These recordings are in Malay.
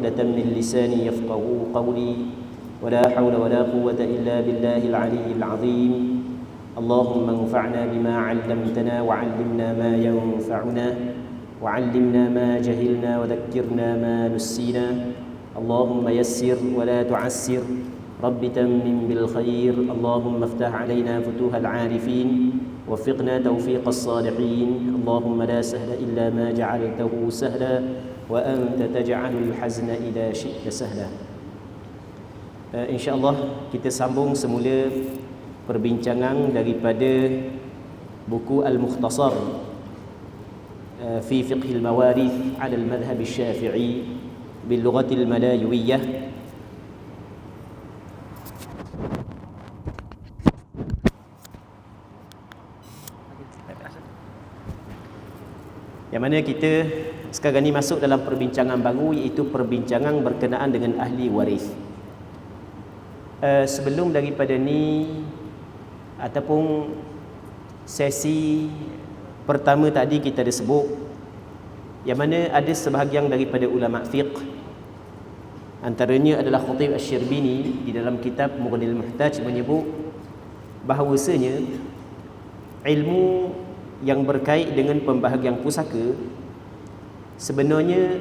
عقدة من لساني يفقهوا قولي ولا حول ولا قوة إلا بالله العلي العظيم اللهم انفعنا بما علمتنا وعلمنا ما ينفعنا وعلمنا ما جهلنا وذكرنا ما نسينا اللهم يسر ولا تعسر رب تمم بالخير اللهم افتح علينا فتوح العارفين وفقنا توفيق الصالحين اللهم لا سهل إلا ما جعلته سهلا وأنت تجعل الحزن إذا شئت سهلا. InsyaAllah kita sambung semula perbincangan daripada buku Al-Mukhtasar fi fiqh al-mawarith ala al-madhhab al-syafi'i bil-lughah al-malawiyyah. Yang mana kita sekarang ni masuk dalam perbincangan baru, iaitu perbincangan berkenaan dengan ahli waris. Sebelum daripada ni ataupun sesi pertama tadi kita ada sebut, yang mana ada sebahagian daripada ulama fiqh, antaranya adalah Khatib Asy-Syirbini di dalam kitab Mughnil Muhtaj menyebut bahawasanya ilmu yang berkait dengan pembahagian pusaka sebenarnya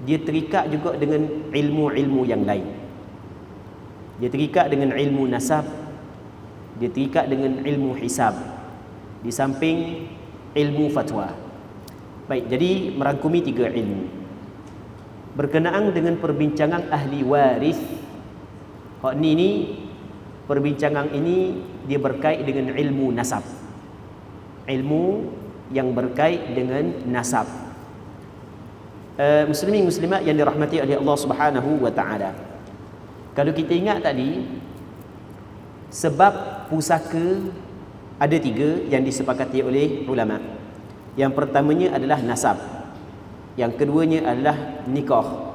dia terikat juga dengan ilmu-ilmu yang lain. Dia terikat dengan ilmu nasab, dia terikat dengan ilmu hisab, di samping ilmu fatwa. Baik, jadi merangkumi 3 ilmu. Berkenaan dengan perbincangan ahli waris, hak ni perbincangan ini dia berkait dengan ilmu nasab. Ilmu yang berkait dengan nasab. Muslimin muslimat yang dirahmati oleh Allah Subhanahu wa taala. Kalau kita ingat tadi, sebab pusaka ada 3 yang disepakati oleh ulama. Yang pertamanya adalah nasab, yang keduanya adalah nikah,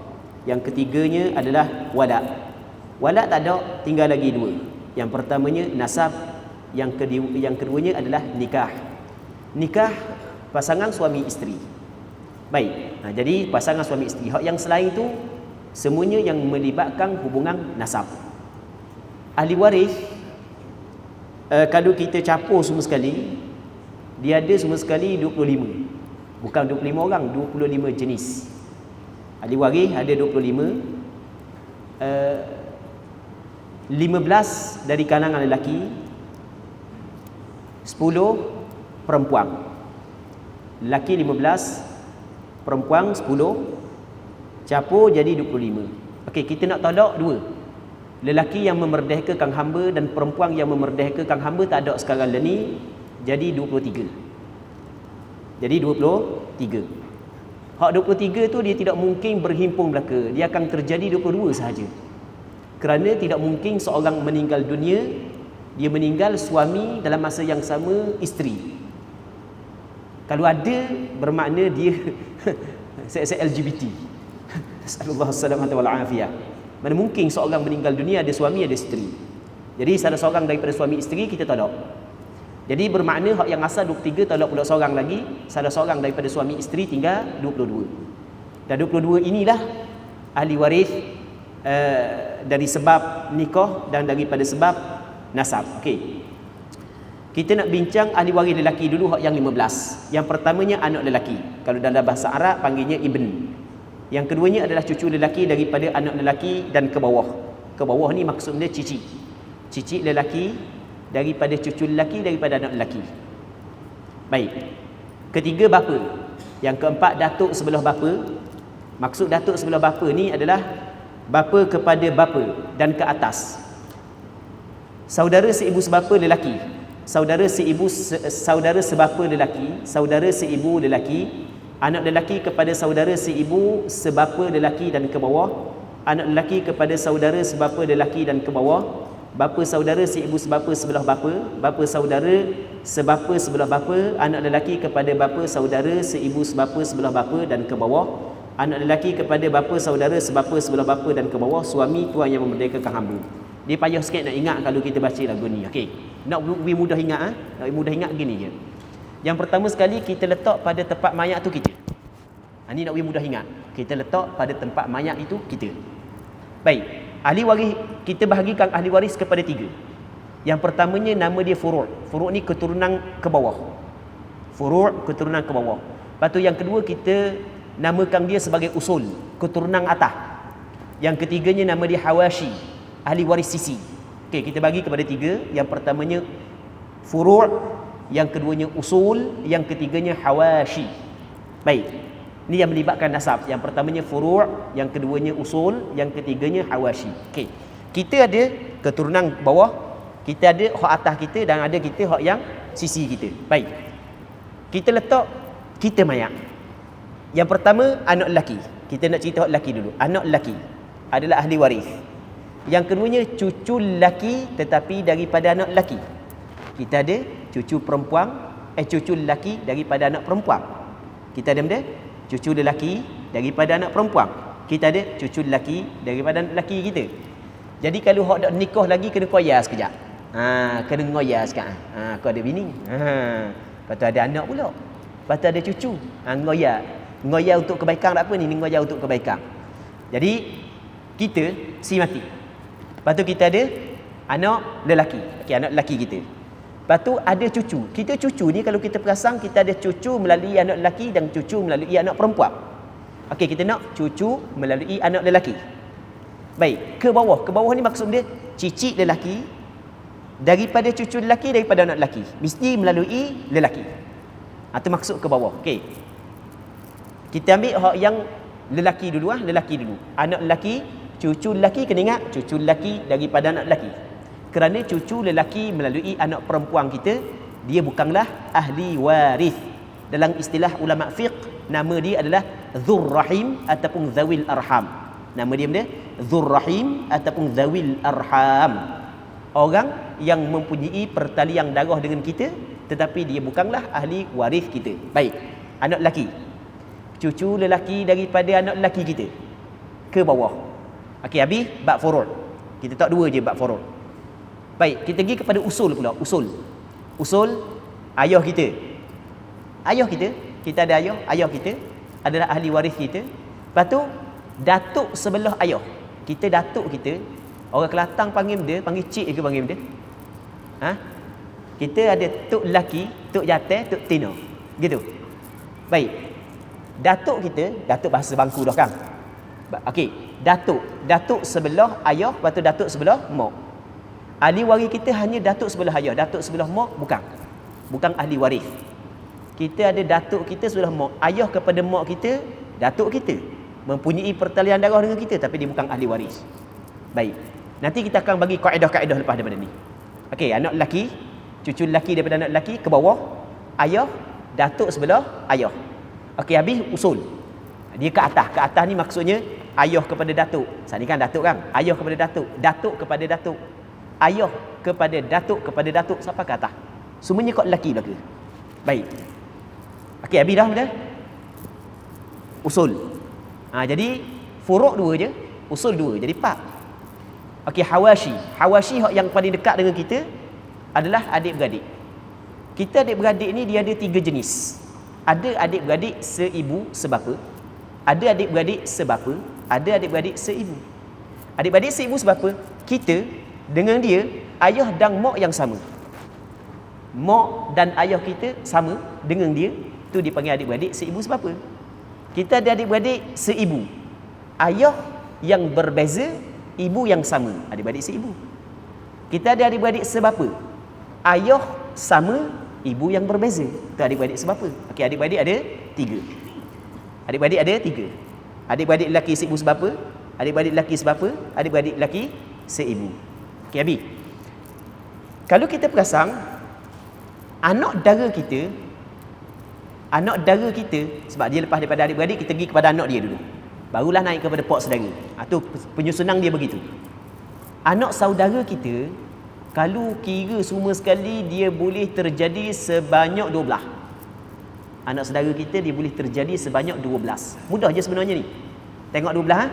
yang ketiganya adalah wala'. Wala' tak ada, tinggal lagi 2. Yang pertamanya nasab, yang keduanya adalah nikah. Nikah pasangan suami isteri. Baik, jadi pasangan suami isteri. Hak yang selain itu semuanya yang melibatkan hubungan nasab. Ahli waris, kalau kita capur semua sekali, dia ada semua sekali 25. Bukan 25 orang, 25 jenis. Ahli waris ada 25. 15 dari kalangan lelaki, 10 perempuan. Lelaki 15, perempuan 10, capur jadi 25. Okey, kita nak tolak 2. Lelaki yang memerdekakan hamba dan perempuan yang memerdekakan hamba tak ada sekarang ni, jadi 23. Jadi 23. Hak 23 tu dia tidak mungkin berhimpun belaka, dia akan terjadi 22 sahaja. Kerana tidak mungkin seorang meninggal dunia, dia meninggal suami dalam masa yang sama isteri. Kalau ada, bermakna dia seks LGBT. Sallallahu alaihi wasallam. Mana mungkin seorang meninggal dunia ada suami ada isteri. Jadi salah seorang daripada suami isteri kita tolak. Jadi bermakna hak yang asal 23 tolak pula seorang lagi, salah seorang daripada suami isteri tinggal 22. Dan 22 inilah ahli waris dari sebab nikah dan daripada sebab nasab. Okey. Kita nak bincang ahli waris lelaki dulu, hak yang 15. Yang pertamanya anak lelaki. Kalau dalam bahasa Arab panggilnya ibn. Yang keduanya adalah cucu lelaki daripada anak lelaki dan ke bawah. Ke bawah ni maksudnya cici. Cici lelaki daripada cucu lelaki daripada anak lelaki. Baik. Ketiga bapa. Yang keempat datuk sebelah bapa. Maksud datuk sebelah bapa ni adalah bapa kepada bapa dan ke atas. Saudara seibu sebapa lelaki. Saudara sebapa lelaki, saudara seibu lelaki, anak lelaki kepada saudara seibu sebapa lelaki dan ke bawah, anak lelaki kepada saudara sebapa lelaki dan ke bawah, bapa saudara seibu sebapa sebelah bapa, bapa saudara sebapa sebelah bapa, anak lelaki kepada bapa saudara seibu sebapa sebelah bapa dan ke bawah, anak lelaki kepada bapa saudara sebapa sebelah bapa dan ke bawah, suami tuan yang memerdekakan hamba. Dia payah sikit nak ingat kalau kita baca lagu ni. Okey. Nak lebih mudah ingat, nak lebih mudah ingat gini je. Yang pertama sekali kita letak pada tempat mayat tu kita. Ini nak bagi mudah ingat. Kita letak pada tempat mayat itu kita. Baik. Ahli waris, kita bahagikan ahli waris kepada 3. Yang pertamanya nama dia furu'. Furu' ni keturunan ke bawah. Furu' keturunan ke bawah. Lepas tu yang kedua kita namakan dia sebagai usul, keturunan atas. Yang ketiganya nama dia hawashi, ahli waris sisi. Okey, kita bagi kepada 3. Yang pertamanya furu', yang keduanya usul, yang ketiganya hawashi. Baik. Ini yang melibatkan nasab. Yang pertamanya furu', yang keduanya usul, yang ketiganya hawashi. Okey. Kita ada keturunan bawah, kita ada hak atas kita dan ada kita hak yang sisi kita. Baik. Kita letak kita mayat. Yang pertama anak lelaki. Kita nak cerita hak lelaki dulu. Anak lelaki adalah ahli waris. Yang keduanya cucu lelaki tetapi daripada anak lelaki. Kita ada cucu perempuan, cucu lelaki daripada anak perempuan. Kita ada benda cucu lelaki daripada anak perempuan. Kita ada cucu lelaki daripada anak lelaki kita. Jadi kalau hak dak nikah lagi kena koyas sekejap. Kena ngoyas sekarang. Kau ada bini. Lepas tu ada anak pula. Lepas tu ada cucu. Ngoyas. Ngoyas untuk kebaikan tak apa ni, ngoyas untuk kebaikan. Jadi kita si mati. Lepas tu kita ada anak lelaki. Okey, anak lelaki kita. Lepas tu ada cucu. Kita cucu ni kalau kita perasan kita ada cucu melalui anak lelaki dan cucu melalui anak perempuan. Okey, kita nak cucu melalui anak lelaki. Baik, ke bawah. Ke bawah ni maksud dia cicit lelaki daripada cucu lelaki daripada anak lelaki. Mesti melalui lelaki. Itu maksud ke bawah. Okey. Kita ambil hak yang lelaki dulu lelaki dulu. Anak lelaki, cucu lelaki, kena ingat cucu lelaki daripada anak lelaki. Kerana cucu lelaki melalui anak perempuan kita, dia bukanlah ahli waris. Dalam istilah ulama fiqh, nama dia adalah dzur rahim ataupun zawil arham. Nama dia benda dzur rahim ataupun zawil arham. Orang yang mempunyai pertalian darah dengan kita tetapi dia bukanlah ahli waris kita. Baik, anak lelaki, cucu lelaki daripada anak lelaki kita ke bawah. Okey, habis bab furu'. Kita tak 2 je bab furu'. Baik, kita pergi kepada usul pula. Usul ayah kita. Ayah kita ada ayah kita adalah ahli waris kita. Lepas tu datuk sebelah ayah. Kita datuk kita, orang Kelantan panggil dia, panggil cik ke panggil dia? Kita ada tok lelaki, tok jantan, tok tina. Gitu. Baik. Datuk kita, datuk bahasa bangku dah kan? Okey, datuk sebelah ayah, lepas tu datuk sebelah mak. Ahli waris kita hanya datuk sebelah ayah, datuk sebelah mak bukan ahli waris. Kita ada datuk kita sebelah mak. Ayah kepada mak kita, datuk kita. Mempunyai pertalian darah dengan kita tapi dia bukan ahli waris. Baik. Nanti kita akan bagi kaedah-kaedah lepas daripada ni. Okey, anak lelaki, cucu lelaki daripada anak lelaki ke bawah, ayah, datuk sebelah ayah. Okey, habis usul. Dia ke atas. Ke atas ni maksudnya ayah kepada datuk. Saat ni kan datuk kan? Ayah kepada datuk, datuk kepada datuk. Ayah kepada datuk sampai ke atas. Semuanya kau lelaki belaka. Baik. Okey, habis dah betul? Usul. Jadi furu' 2 je, usul 2. Jadi 4. Okey, hawashi. Hawashi yang paling dekat dengan kita adalah adik-beradik. Kita adik-beradik ni dia ada 3 jenis. Ada adik-beradik seibu sebapa, ada adik-beradik sebapa, ada adik-beradik seibu. Adik-beradik seibu sebapa, kita dengan dia ayah dan mak yang sama. Mak dan ayah kita sama dengan dia, tu dipanggil adik-beradik seibu sebapa. Kita ada adik-beradik seibu. Ayah yang berbeza, ibu yang sama, adik-beradik seibu. Kita ada adik-beradik sebapa. Ayah sama, ibu yang berbeza. Itu adik-beradik sebapa. Okey, adik-beradik ada 3. Adik-beradik ada 3. Adik-beradik lelaki seibu sebapa, adik-beradik lelaki sebapa, adik-beradik lelaki seibu. Okey, habis. Kalau kita perasan anak dara kita, sebab dia lepas daripada adik-beradik, kita pergi kepada anak dia dulu. Barulah naik kepada pak saudara. Tu penyusunan dia begitu. Anak saudara kita, kalau kira semua sekali, dia boleh terjadi sebanyak 12. Anak saudara kita dia boleh terjadi sebanyak 12. Mudah je sebenarnya ni. Tengok 12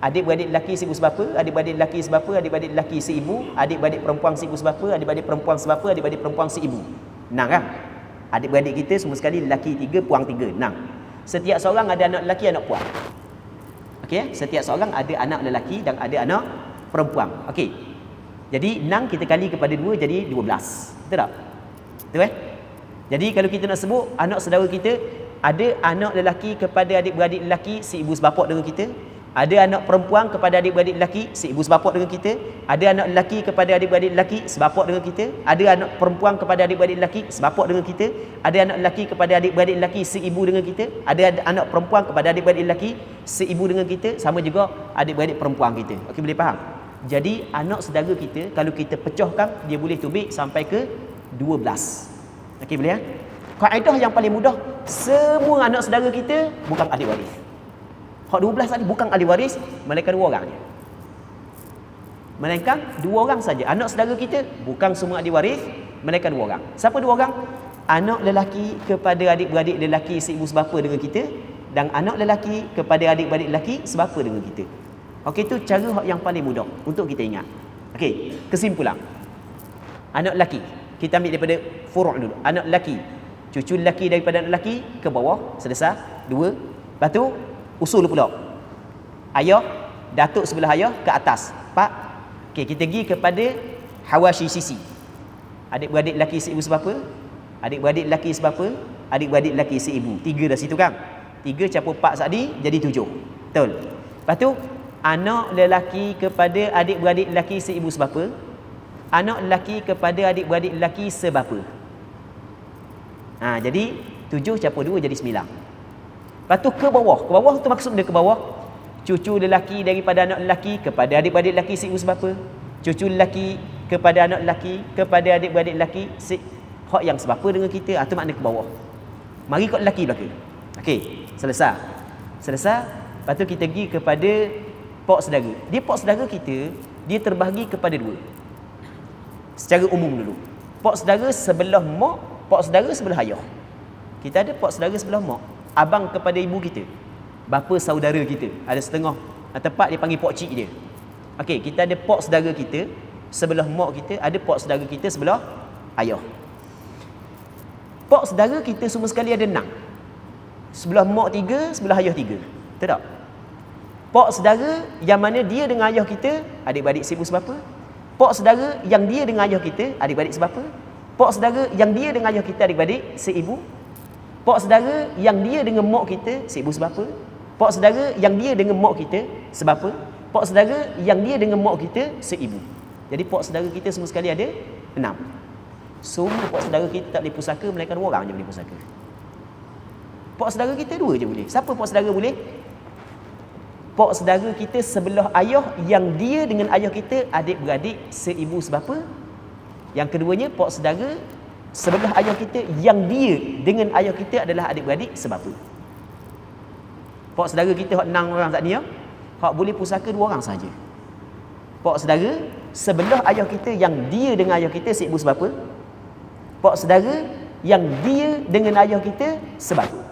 Adik-beradik lelaki seibu sebapa, adik-beradik lelaki sebapa, adik-beradik lelaki seibu, adik-beradik perempuan seibu sebapa, adik-beradik perempuan sebapa, adik-beradik perempuan seibu. 6 kan? Adik-beradik kita semua sekali lelaki 3, puang 3, 6. Setiap seorang ada anak lelaki, anak perempuan. Okey, setiap seorang ada anak lelaki dan ada anak perempuan. Okey. Jadi 6 kita kali kepada 2 jadi 12. Betul tak? Betul Jadi kalau kita nak sebut anak saudara kita, ada anak lelaki kepada adik-beradik lelaki seibu sebapak dengan kita. Ada anak perempuan kepada adik-beradik lelaki seibu sebapak dengan kita. Ada anak lelaki kepada adik-beradik lelaki sebapak dengan kita. Ada anak perempuan kepada adik-beradik lelaki sebapak dengan kita. Ada anak lelaki kepada adik-beradik lelaki seibu dengan kita. Ada anak perempuan kepada adik-beradik lelaki seibu dengan kita. Sama juga adik-beradik perempuan kita. Okey, boleh faham? Jadi anak saudara kita kalau kita pecahkan, dia boleh tubik sampai ke 12. Okey, boleh ya? Kaedah yang paling mudah, semua anak saudara kita bukan ahli waris. Hak 12 tadi bukan ahli waris, melainkan 2 orang je. Melainkan 2 orang saja. Anak saudara kita bukan semua ahli waris, melainkan 2 orang. Siapa 2 orang? Anak lelaki kepada adik-beradik lelaki seibu sebapa dengan kita, dan anak lelaki kepada adik-beradik lelaki sebapa dengan kita. Okey, itu cara yang paling mudah untuk kita ingat. Okey, kesimpulan. Anak lelaki, kita ambil daripada furu' dulu. Anak lelaki, cucu lelaki daripada anak lelaki ke bawah, selesai. 2. Lepas tu usul pula. Ayah, datuk sebelah ayah ke atas. 4. Okey, kita pergi kepada hawashi sisi. Adik-beradik lelaki seibu sebapa, adik-beradik lelaki sebapa, adik-beradik lelaki seibu. 3 dah situ kan? 3 campur 4 tadi jadi 7. Betul. Lepas tu anak lelaki kepada adik-beradik lelaki seibu sebapa, anak lelaki kepada adik-beradik lelaki sebapa. Jadi 7 campur 2 jadi 9. Lepas tu ke bawah. Ke bawah tu maksud dia ke bawah. Cucu lelaki daripada anak lelaki kepada adik-beradik lelaki seibu sebapa. Cucu lelaki kepada anak lelaki kepada adik-beradik lelaki hak yang sebapa dengan kita. Itu makna ke bawah. Mari kot lelaki belaka. Okey, selesai. Lepas tu kita pergi kepada pak saudara. Dia pak saudara kita, dia terbahagi kepada 2. Secara umum dulu. Pak saudara sebelah mak, pak saudara sebelah ayah. Kita ada pak saudara sebelah mak, abang kepada ibu kita, bapa saudara kita. Ada setengah tempat dia panggil pak cik dia. Okey, kita ada pak saudara kita sebelah mak kita, ada pak saudara kita sebelah ayah. Pak saudara kita semua sekali ada 6. Sebelah mak 3, sebelah ayah 3. Betul tak? Pak saudara yang mana dia dengan ayah kita adik-beradik seibu sebapa. Pak saudara yang dia dengan ayah kita adik-beradik sebapa. Pak saudara yang dia dengan ayah kita adik-beradik seibu. Pak saudara yang dia dengan mak kita seibu sebapa. Pak saudara yang dia dengan mak kita sebapa. Pak saudara yang dia dengan mak kita seibu. Jadi pak saudara kita semua sekali ada 6. Semua pak saudara kita tak boleh pusaka, melainkan 2 orang je boleh pusaka. Pak saudara kita 2 je boleh. Siapa pak saudara boleh? Pak saudara kita sebelah ayah yang dia dengan ayah kita adik-beradik seibu sebapa. Yang keduanya pak saudara sebelah ayah kita yang dia dengan ayah kita adalah adik-beradik sebapa. Pak saudara kita hak 6 orang tadi ya, hak boleh pusaka 2 orang saja. Pak saudara sebelah ayah kita yang dia dengan ayah kita seibu sebapa. Pak saudara yang dia dengan ayah kita sebapa.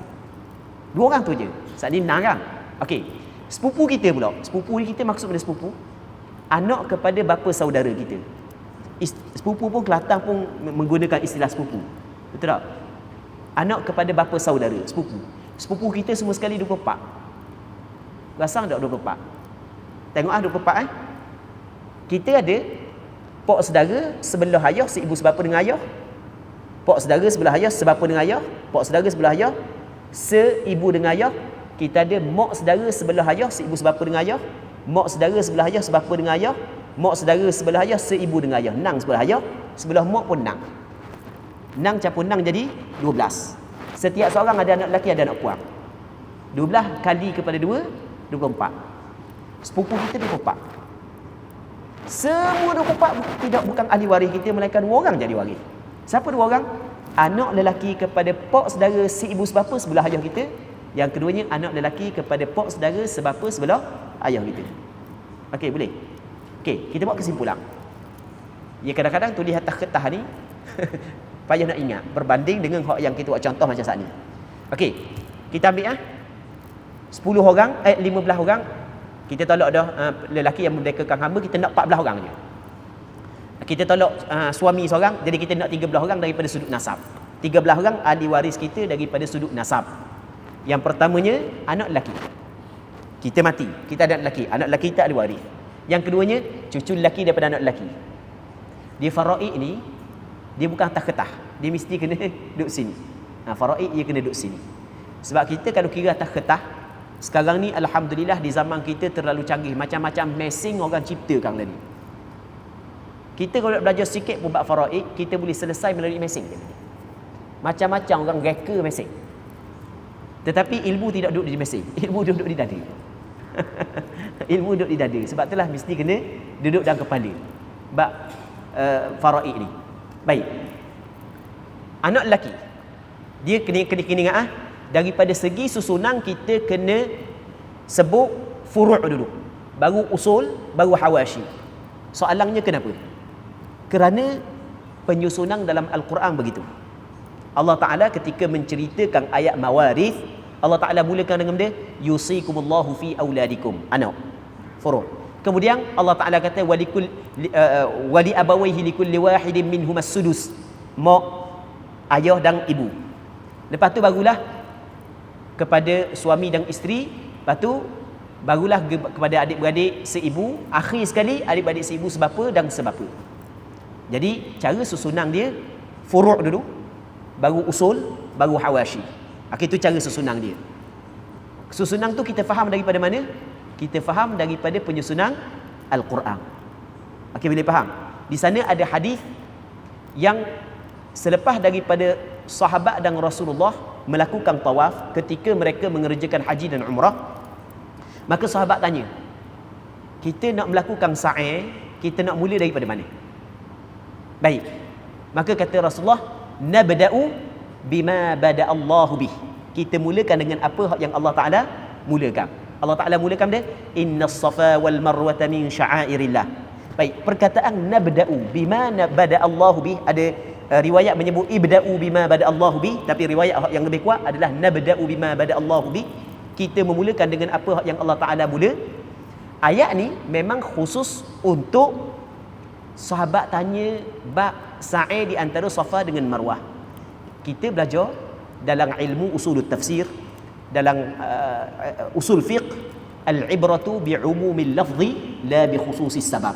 2 orang tu je. Saat ni 6 kan? Okey. Sepupu kita pula. Sepupu kita maksud pada sepupu, anak kepada bapa saudara kita. Sepupu pun Kelantan pun menggunakan istilah sepupu. Betul tak? Anak kepada bapa saudara, sepupu. Sepupu kita semua sekali 24. Rasa tak 24? Tengok 24 Kita ada pak saudara sebelah ayah seibu sebapa dengan ayah. Pak saudara sebelah ayah sebapa dengan ayah. Pak saudara sebelah ayah seibu dengan ayah. Kita ada mak saudara sebelah ayah seibu sebapa dengan ayah. Mak saudara sebelah ayah sebapa dengan ayah. Mak saudara sebelah ayah seibu dengan ayah. 6 sebelah ayah, sebelah mak pun 6. 6 campur 6 jadi 12. Setiap seorang ada anak lelaki, ada anak perempuan. 12 kali kepada 2, 24. Sepupu kita 24. Semua 24 bukan ahli waris kita, melainkan 2 orang jadi waris. Siapa 2 orang? Anak lelaki kepada pak saudara seibu sebapa sebelah ayah kita. Yang keduanya anak lelaki kepada pak saudara sebapa sebelah ayah kita. Okey, boleh? Okey, kita buat kesimpulan. Ya, kadang-kadang tulis atas kertas ni payah nak ingat berbanding dengan hak yang kita buat contoh macam saat ni. Okey, kita ambil 10 orang, 15 orang. Kita tolak dah lelaki yang merdekakan hamba, kita nak 14 orang je. Kita tolak suami seorang, jadi kita nak 13 orang daripada sudut nasab. 13 orang ahli waris kita daripada sudut nasab. Yang pertamanya anak lelaki. Kita mati, kita ada anak lelaki tak ada waris. Yang keduanya cucu lelaki daripada anak lelaki. Dia faraid ni dia bukan atas kertas, dia mesti kena duduk sini. Faraid dia kena duduk sini. Sebab kita kalau kira atas kertas, sekarang ni alhamdulillah di zaman kita terlalu canggih, macam-macam mesin orang ciptakan tadi. Kita kalau belajar sikit pun bab faraid, kita boleh selesai melalui mesin. Macam-macam orang reka mesin. Tetapi ilmu tidak duduk di mesin, ilmu duduk di dada. Ilmu duduk di dada. Sebab itulah mesti kena duduk dalam kepala bab faraid ni. Baik. Anak lelaki dia kena ingat daripada segi susunan kita kena sebut furu' dulu, baru usul, baru hawashi. Soalannya kenapa? Kerana penyusunan dalam Al-Quran begitu. Allah Ta'ala ketika menceritakan ayat mawarith, Allah Ta'ala mulakan dengan dia yusikumullahu fi auladikum, anak, furu'. Kemudian Allah Ta'ala kata wali abawaihi likulli wahidin minhumas sudus, mak, ayah dan ibu. Lepas tu barulah kepada suami dan isteri, lepas tu barulah kepada adik-beradik seibu, akhir sekali adik-beradik seibu sebapa dan sebapa. Jadi cara susunan dia furu' dulu, baru usul, baru hawashi. Itu cara susunan dia. Susunan tu kita faham daripada mana? Kita faham daripada penyusunan Al-Quran. Boleh faham? Di sana ada hadis yang selepas daripada sahabat dan Rasulullah melakukan tawaf ketika mereka mengerjakan haji dan umrah, maka sahabat tanya, kita nak melakukan sa'i, kita nak mula daripada mana? Baik. Maka kata Rasulullah, nabda'u bima bada Allahu bih. Kita mulakan dengan apa yang Allah Ta'ala mulakan. Allah Ta'ala mulakan dia, innas safa wal marwata min sya'airillah. Baik, perkataan nabda'u bima bada Allahu bih, ada riwayat menyebut ibda'u bima bada Allahu bih, tapi riwayat yang lebih kuat adalah nabda'u bima bada Allahu bih. Kita memulakan dengan apa yang Allah Ta'ala mula. Ayat ni memang khusus untuk sahabat tanya bab sa'i di antara Safa dengan Marwah. Kita belajar dalam ilmu usul tafsir, dalam usul fiqh, al-ibratu bi'umumil lafzi la bi khususis sabab.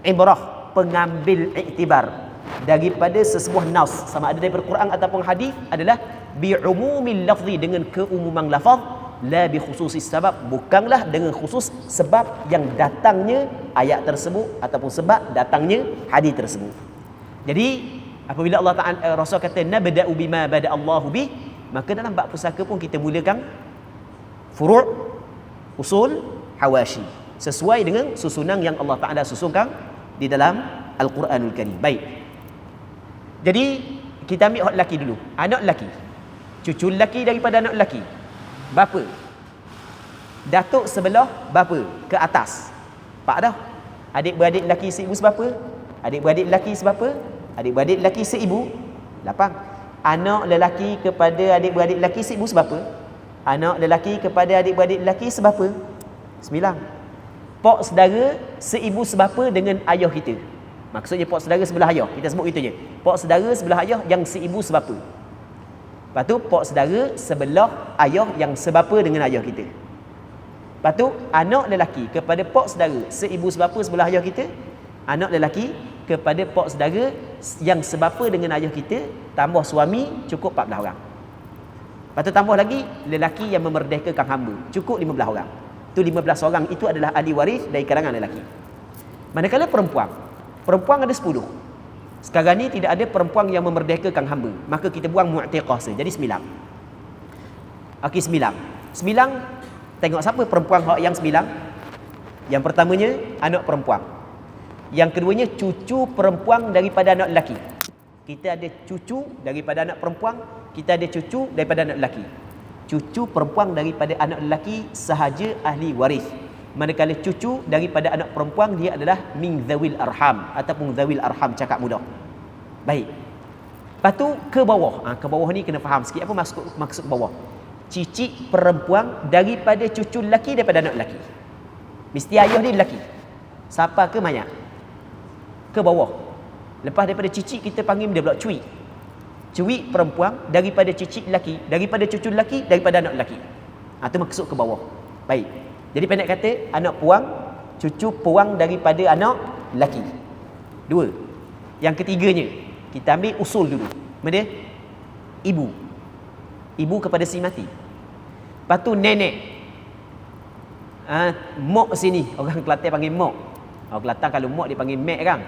Ibrah, pengambil iktibar daripada sesebuah nas, sama ada daripada Quran ataupun hadis, adalah bi'umumil lafzi, dengan keumuman lafaz, la bi khususis sabab, bukanlah dengan khusus sebab yang datangnya ayat tersebut ataupun sebab datangnya hadis tersebut. Jadi apabila Allah Ta'ala Rasul kata nabda'u bima bada Allahu bih, maka dalam bab pusaka pun kita mulakan furu', usul, hawashi, sesuai dengan susunan yang Allah Ta'ala susunkan di dalam Al-Quranul Karim. Baik. Jadi kita ambil lelaki dulu. Anak lelaki, cucu lelaki daripada anak lelaki, bapa, datuk sebelah bapa ke atas, pak dah. Adik-beradik lelaki seibu sebapa, adik-beradik lelaki sebapa, adik-beradik lelaki seibu, 8. Anak lelaki kepada adik-beradik lelaki seibu sebapa, anak lelaki kepada adik-beradik lelaki sebapa, 9. Pak saudara seibu sebapa dengan ayah kita. Maksudnya pak saudara sebelah ayah, kita sebut gitu je. Pak saudara sebelah ayah yang seibu sebapa. Lepas tu pak saudara sebelah ayah yang sebapa dengan ayah kita. Lepas tu anak lelaki kepada pak saudara seibu sebapa sebelah ayah kita, anak lelaki kepada pak saudara yang sebapa dengan ayah kita, tambah suami, cukup 14 orang. Lepas tu tambah lagi lelaki yang memerdekakan hamba, cukup 15 orang. Tu 15 orang itu adalah ahli waris dari kalangan lelaki. Manakala perempuan ada 10. Sekarang ni tidak ada perempuan yang memerdekakan hamba, maka kita buang mu'tiqah saja, jadi 9. 9. Tengok siapa perempuan yang 9. Yang pertamanya anak perempuan. Yang keduanya cucu perempuan daripada anak lelaki. Kita ada cucu daripada anak perempuan, kita ada cucu daripada anak lelaki. Cucu perempuan daripada anak lelaki sahaja ahli waris. Manakala cucu daripada anak perempuan, dia adalah min zawil arham ataupun zawil arham, cakap mudah. Baik. Lepas tu ke bawah. Ke bawah ni kena faham sikit apa maksud ke bawah. Cicit perempuan daripada cucu lelaki daripada anak lelaki. Mesti ayah dia lelaki. Siapa ke mayat? Ke bawah. Lepas daripada cicit kita panggil dia pula cuy. cuik perempuan daripada cicit lelaki, daripada cucu lelaki, daripada anak lelaki. Itu maksud ke bawah. Baik. Jadi pendek kata, anak puang, cucu puang daripada anak lelaki. 2. Yang ketiganya, kita ambil usul dulu. Mana? Ibu. Ibu kepada si mati. Lepas tu nenek. Mok sini, orang Kelantan panggil mok. Orang Kelantan kalau mok dia panggil mek kan.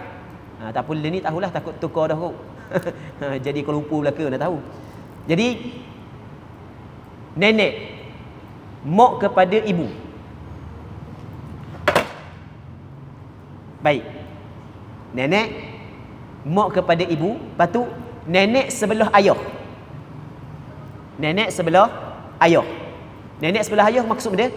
Tak apa ni tahulah, takut tukar dah kot. Jadi kalau lupa belaka nak tahu. Jadi nenek mok kepada ibu. Baik. Nenek mok kepada ibu, lepas tu nenek sebelah ayah. Nenek sebelah ayah. Nenek sebelah ayah maksud dia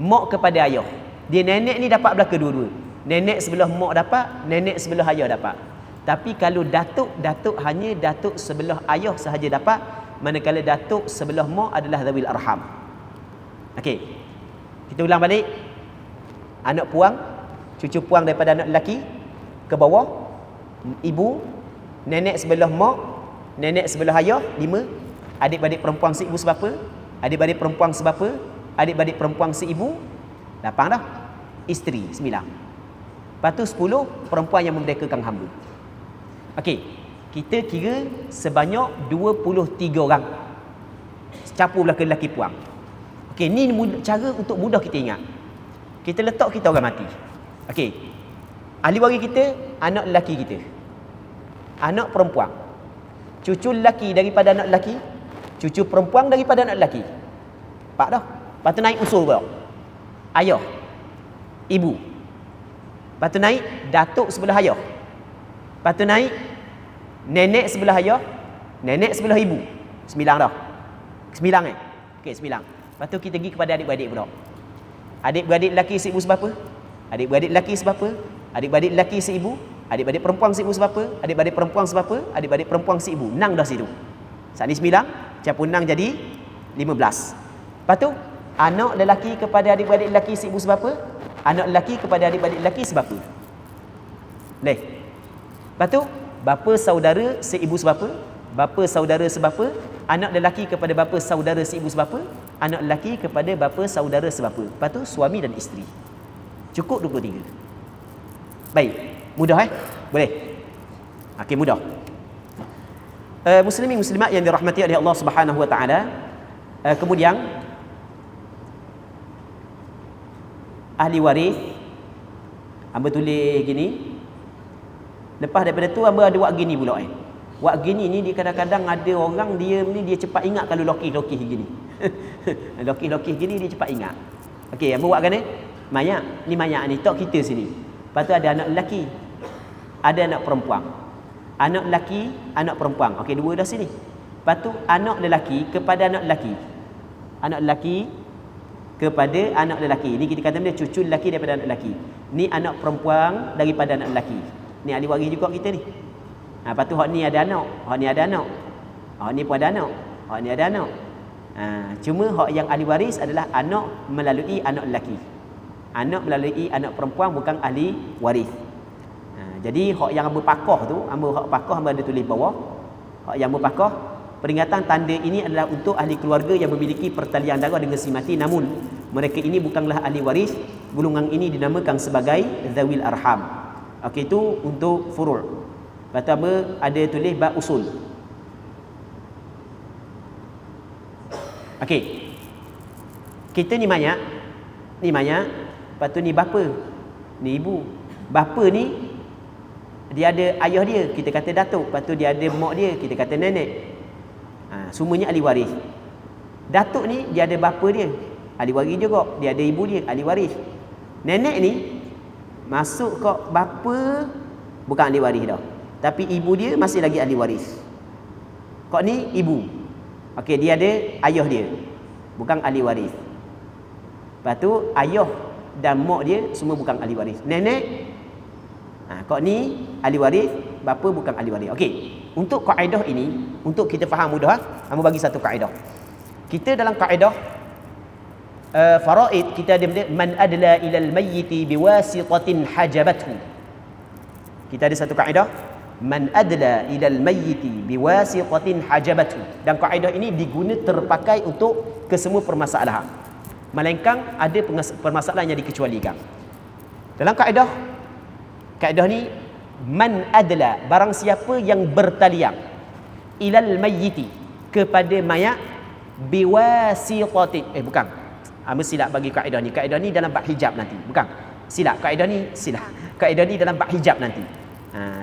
mok kepada ayah. Dia nenek ni dapat belaka dua-dua. Nenek sebelah mok dapat, nenek sebelah ayah dapat. Tapi kalau datuk hanya datuk sebelah ayah sahaja dapat, manakala datuk sebelah mok adalah zawil arham. Okey. Kita ulang balik. Anak puang, cucu puang daripada anak lelaki ke bawah, ibu, nenek sebelah mak, nenek sebelah ayah, 5, adik-beradik perempuan si ibu sebapa, adik-beradik perempuan sebapa, adik-beradik perempuan si ibu, 8 dah. Isteri 9. Lepas tu 10 perempuan yang memerdekakan hamba. Okey, kita kira sebanyak 23 orang. Campur belaka lelaki puang. Okey, ni cara untuk mudah kita ingat. Kita letak kita orang mati. Okey. Ahli waris kita, anak lelaki kita. Anak perempuan. Cucu lelaki daripada anak lelaki, cucu perempuan daripada anak lelaki. Pak dah. Lepas tu naik usul pula. Ayah. Ibu. Lepas tu naik datuk sebelah ayah. Lepas tu naik nenek sebelah ayah, nenek sebelah ibu. 9 dah. 9 eh? Okey, 9. Lepas tu kita pergi kepada adik-beradik pula. Adik-beradik lelaki seibu sebapa? Adik-beradik lelaki sebapa? Adik-beradik lelaki seibu? Adik-beradik perempuan seibu sebapa? Adik-beradik perempuan sebapa? Adik-beradik perempuan seibu. 6 dah situ. Saat ni 9, campur 6 jadi 15. Lepas tu, anak lelaki kepada adik-beradik lelaki seibu sebapa? Anak lelaki kepada adik-beradik lelaki sebapa? Boleh? Lepas tu, bapa saudara seibu sebapa? Bapa saudara sebapa? Anak lelaki kepada bapa saudara seibu sebapa? Anak lelaki kepada bapa saudara sebapa. Lepas tu suami dan isteri. Cukup 23. Baik. Mudah Boleh? Okey, mudah. Muslimin muslimat yang dirahmati oleh Allah Subhanahu wa taala. Kemudian ahli waris hamba tulis gini. Lepas daripada tu hamba ada buat gini pula Buat gini ni dia kadang-kadang ada orang dia cepat ingat kalau lokih-lokih gini. Lokih-lokih gini dia cepat ingat. Okey, hamba buat kan mayat. Ni mayat ni tok kita sini. Lepas tu ada anak lelaki. Ada anak perempuan. Anak lelaki, anak perempuan. Okey, 2 dah sini. Lepas tu anak lelaki kepada anak lelaki. Anak lelaki kepada anak lelaki. Ni kita kata dia cucu lelaki daripada anak lelaki. Ni anak perempuan daripada anak lelaki. Ni ahli waris juga kita ni. Lepas tu hak ni ada anak, hak ni ada anak. Hak ni pun ada anak, hak ni ada anak. Cuma hak yang ahli waris adalah anak melalui anak lelaki. Anak melalui anak perempuan bukan ahli waris. Jadi hak yang hamba pakah tu, hak pakah hamba ada tulis bawah. Hak yang hamba pakah, peringatan tanda ini adalah untuk ahli keluarga yang memiliki pertalian darah dengan si mati, namun mereka ini bukanlah ahli waris. Golongan ini dinamakan sebagai zawil arham. Okey, itu untuk furu'. Lepas tu hamba ada tulis bab usul. Okey. Kita ni mayat. Ni mayat. Lepas tu ni bapa. Ni ibu. Bapa ni dia ada ayah dia, kita kata datuk. Lepas tu dia ada mak dia, kita kata nenek. Semuanya ahli waris. Datuk ni dia ada bapa dia, ahli waris juga. Dia ada ibu dia, ahli waris. Nenek ni masuk ke bapa bukan ahli waris dah. Tapi ibu dia masih lagi ahli waris. Kok ni ibu. Okey, dia ada ayah dia. Bukan ahli waris. Lepas tu ayah dan mak dia semua bukan ahli waris. Nenek kok ni ahli waris, bapa bukan ahli waris. Okey. Untuk kaedah ini, untuk kita faham mudah, hamba bagi satu kaedah. Kita dalam kaedah faraid kita ada man adla ilal mayyiti biwasitatin hajabathu. Kita ada satu kaedah, man adla ila al-mayyiti biwasitatin hajabatu. Dan kaedah ini diguna terpakai untuk kesemua permasalahan. Melainkan ada permasalahan yang dikecualikan. Dalam kaedah ni man adla, barang siapa yang bertaliang ilal mayyiti, kepada mayat, biwasitatin, bukan, silap bagi kaedah ni dalam bab hijab nanti, bukan, silap kaedah ni dalam bab hijab nanti.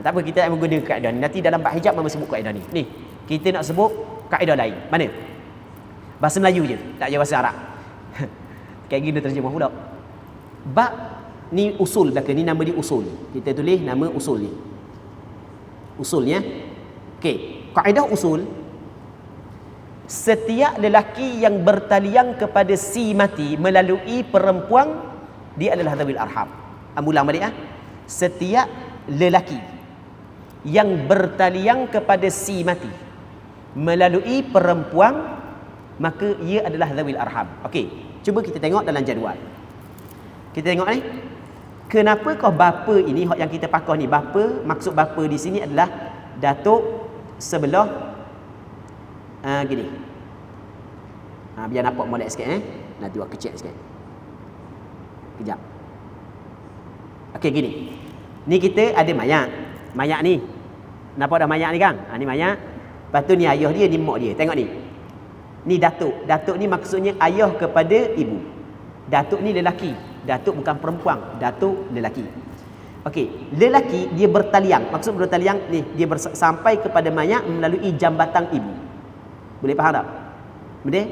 Tak apa, kita nak menggunakan kaedah ni nanti dalam bab hijab memang sebut kaedah ni. Kita nak sebut kaedah lain. Mana? Bahasa Melayu je, tak je bahasa Arab. Kayak gini terjemah pula. Bab ni usul belaka, ni nama dia usul. Kita tulis nama usul ni. Usulnya. Okey, kaedah usul, setiap lelaki yang bertaliang kepada si mati melalui perempuan, dia adalah dzawil arham. Ulang balik Setiap lelaki yang bertaliang kepada si mati melalui perempuan, maka ia adalah dzawil arham. Okey, cuba kita tengok dalam jadual. Kita tengok ni. Kenapa kau bapa ini, hak yang kita pakai ni, bapa, maksud bapa di sini adalah datuk sebelah gini. Biar nampak molek sikit Nanti buat kecil sikit. Kejap. Okey, gini. Ni kita ada mayat. Mayat ni. Nampak dah mayat ni kan? Ni mayat. Lepas tu ni ayah dia, ni mak dia. Tengok ni. Ni datuk. Datuk ni maksudnya ayah kepada ibu. Datuk ni lelaki. Datuk bukan perempuan. Datuk lelaki. Okey, lelaki dia bertaliang. Maksud bertaliang ni, dia sampai kepada mayat melalui jambatan ibu. Boleh faham tak? Boleh?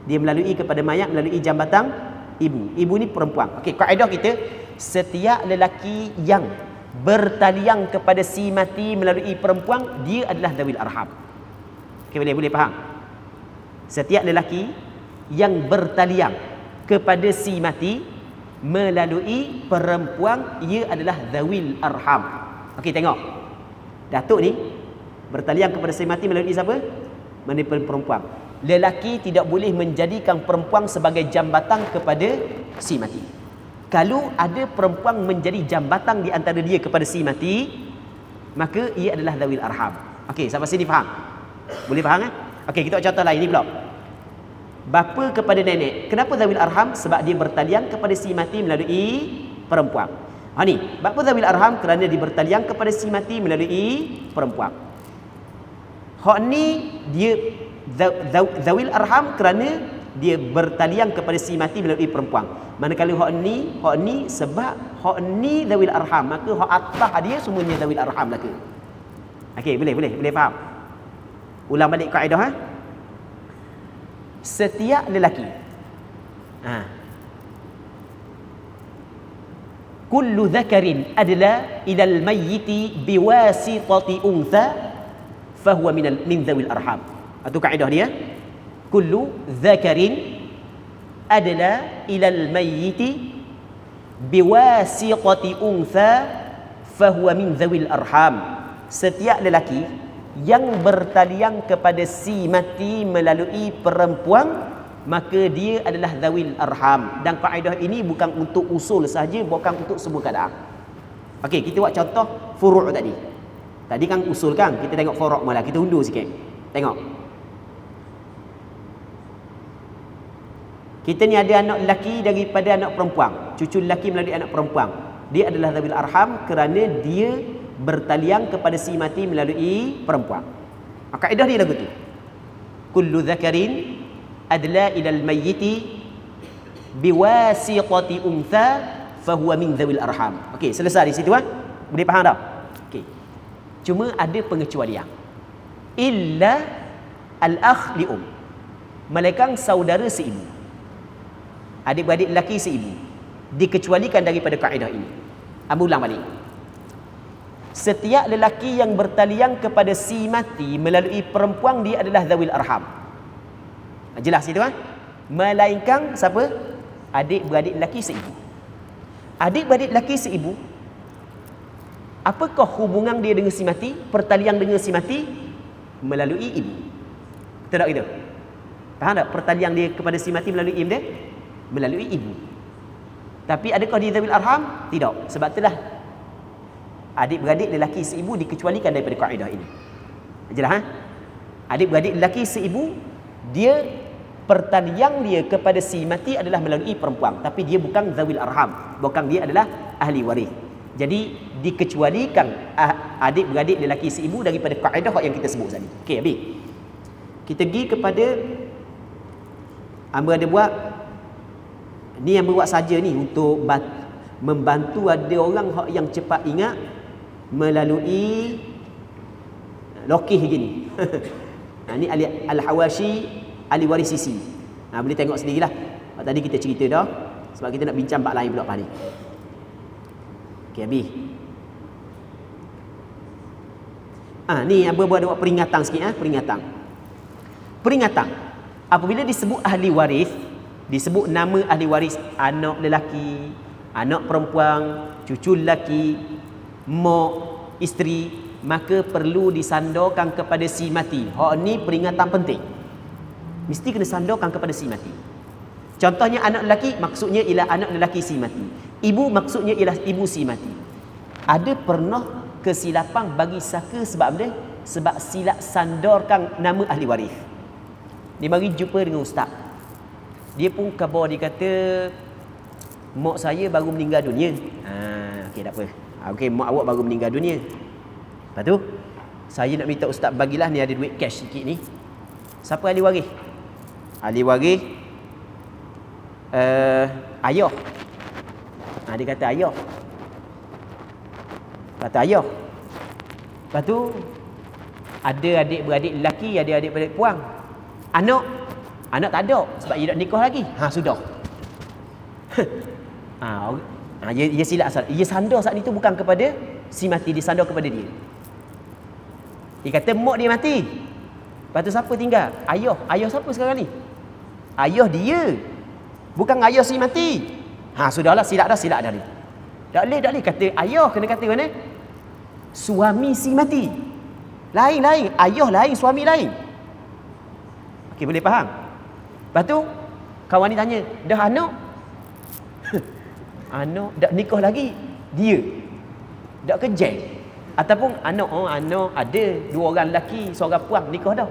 Dia melalui kepada mayat melalui jambatan ibu. Ibu ni perempuan. Okey, kaedah kita, setiap lelaki yang bertaliang kepada si mati melalui perempuan, dia adalah dzawil arham. Okey, boleh faham? Setiap lelaki yang bertaliang kepada si mati melalui perempuan, ia adalah dzawil arham. Okey, tengok. Datuk ni bertaliang kepada si mati melalui siapa? Melalui perempuan. Lelaki tidak boleh menjadikan perempuan sebagai jambatan kepada si mati. Kalau ada perempuan menjadi jambatan di antara dia kepada si mati, maka ia adalah dzawil arham. Okey, sampai sini faham? Boleh faham Okey, kita contoh lain ni pula. Bapa kepada nenek. Kenapa dzawil arham? Sebab dia bertaliang kepada si mati melalui perempuan. Ni, bapa dzawil arham kerana dia bertaliang kepada si mati melalui perempuan. Hak ni dia dzawil arham kerana dia bertaliang kepada si mati melalui perempuan. Manakala hak ni sebab hak ni dzawil arham, maka hak atas dia semuanya dzawil arham laka. Okey, boleh faham? Ulang balik kaedah Setiap lelaki kullu dhakarin adla ila al-mayyiti biwasitati untha fahuwa min dzawil arham. Itu kaedah dia. Kullu dhakarin adla ila al-mayyiti biwasitati untha fahuwa min dzawil arham. Setiap lelaki yang bertaliang kepada si mati melalui perempuan, maka dia adalah dzawil arham. Dan kaedah ini bukan untuk usul sahaja, bukan untuk semua keadaan. Okey, kita buat contoh furu' tadi. Tadi kan usul kan, kita tengok furu' malah. Kita undur sikit. Tengok. Kita ni ada anak lelaki daripada anak perempuan. Cucu lelaki melalui anak perempuan. Dia adalah dzawil arham kerana dia bertaliang kepada si mati melalui perempuan. Kaedah dia lagu tu. Kullu dhakarin adla ila al-mayyiti biwasitati untha fahuwa min dzawil arham. Okey, selesai di situ Boleh faham tak? Okey. Cuma ada pengecualian. Illa al-akh li melainkan saudara seibu. Adik-beradik lelaki seibu. Dikecualikan daripada kaedah ini. Ulang balik. Setiap lelaki yang bertaliang kepada si mati melalui perempuan, dia adalah dzawil arham. Jelas itu Melainkan siapa? Adik-beradik lelaki seibu. Adik-beradik lelaki seibu, apakah hubungan dia dengan si mati? Pertaliang dengan si mati melalui ibu. Betul tak gitu? Faham tak? Pertaliang dia kepada si mati melalui ibu dia? Melalui ibu. Tapi adakah dia dzawil arham? Tidak. Sebab itulah Adik-beradik lelaki seibu dikecualikan daripada kaedah ini. Jelas? Adik-beradik lelaki seibu, dia pertalian dia kepada si mati adalah melalui perempuan, tapi dia bukan zawil arham, bukan dia adalah ahli waris. Jadi dikecualikan adik-beradik lelaki seibu daripada kaedah yang kita sebut tadi. Okey, habis. Kita pergi kepada hamba ada buat ni, yang buat saja ni untuk membantu ada orang yang cepat ingat melalui lokih gini. Ni Al-Hawashi ahli waris sisi. Boleh tengok sendirilah. Tadi kita cerita dah, sebab kita nak bincang bab lain pula lepas ni. Okey, habis. Ni apa buat peringatan sikit, peringatan. Apabila disebut ahli waris, disebut nama ahli waris, anak lelaki, anak perempuan, cucu lelaki, mak, isteri, maka perlu disandarkan kepada si mati. Hak ni peringatan penting. Mesti kena sandarkan kepada si mati. Contohnya anak lelaki, maksudnya ialah anak lelaki si mati. Ibu maksudnya ialah ibu si mati. Ada pernah kesilapan bagi saka sebab apa? Sebab silap sandarkan nama ahli waris. Dia mari jumpa dengan ustaz. Dia pun khabar, dia kata mak saya baru meninggal dunia. Okey, tak apa. Okey, mak awak baru meninggal dunia. Lepas tu saya nak minta ustaz bagilah ni, ada duit cash sikit ni. Siapa ahli waris? Ahli waris ayah. Dia kata ayah. Kata ayah. Lepas tu ada adik-beradik lelaki, ada adik-beradik puang. Anak tak ada sebab dia tak nikah lagi. Sudah. Dia silap asal. Dia sandar saat itu bukan kepada si mati, dia sandar kepada dia. Dia kata mak dia mati. Lepas tu siapa tinggal? Ayah. Ayah siapa sekarang ni? Ayah dia. Bukan ayah si mati. Sudahlah, silap dah ni. Tak boleh kata ayah, kena kata mana? Suami si mati. Lain. Ayah lain, suami lain. Okey, boleh faham? Lepas tu kawan ni tanya, dah anak? Anak dah nikah lagi. Dia dak kerja. Ataupun anak ada 2 orang lelaki, seorang puang, nikah dah.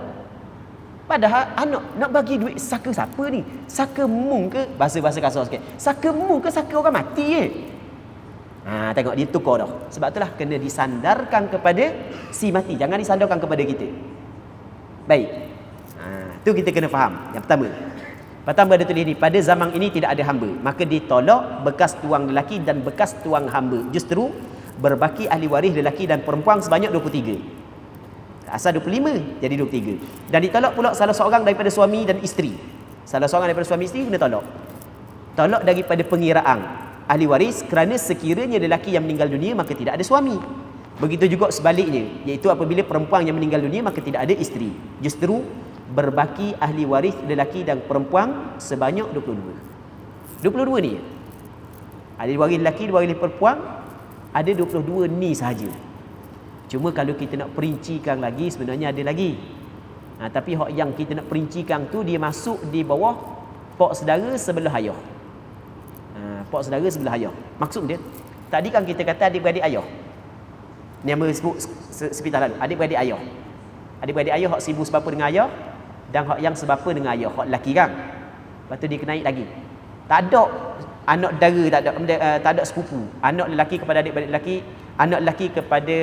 Padahal anak nak bagi duit saka siapa ni? Saka mung ke? Bahasa kasar sikit. Saka mung ke saka orang mati tengok dia tukar dah. Sebab itulah kena disandarkan kepada si mati, jangan disandarkan kepada kita. Baik. Tu kita kena faham. Yang pertama ada tulis ni, pada zaman ini tidak ada hamba, maka ditolak bekas tuang lelaki dan bekas tuang hamba. Justru berbaki ahli waris lelaki dan perempuan sebanyak 23. Asal 25 jadi 23. Dan ditolak pula salah seorang daripada suami dan isteri. Salah seorang daripada suami isteri kena tolak. Tolak daripada pengiraan ahli waris kerana sekiranya lelaki yang meninggal dunia maka tidak ada suami. Begitu juga sebaliknya, iaitu apabila perempuan yang meninggal dunia maka tidak ada isteri. Justru berbaki ahli waris lelaki dan perempuan sebanyak 22. 22 ni. Ahli waris lelaki, ahli waris perempuan ada 22 ni sahaja. Cuma kalau kita nak perincikan lagi, sebenarnya ada lagi. Tapi hak yang kita nak perincikan tu dia masuk di bawah pak saudara sebelah ayah. Pak saudara sebelah ayah. Maksud dia, tadi kan kita kata adik-beradik ayah. Ni yang sebut sepital lalu, adik-beradik ayah. Adik-beradik ayah hak sibu sebapa dengan ayah dan hak yang sebapa dengan ayah, hak lelaki kan. Lepas tu dia kena naik lagi. Tak ada anak dara, tak ada sepupu. Anak lelaki kepada adik-beradik lelaki, anak lelaki kepada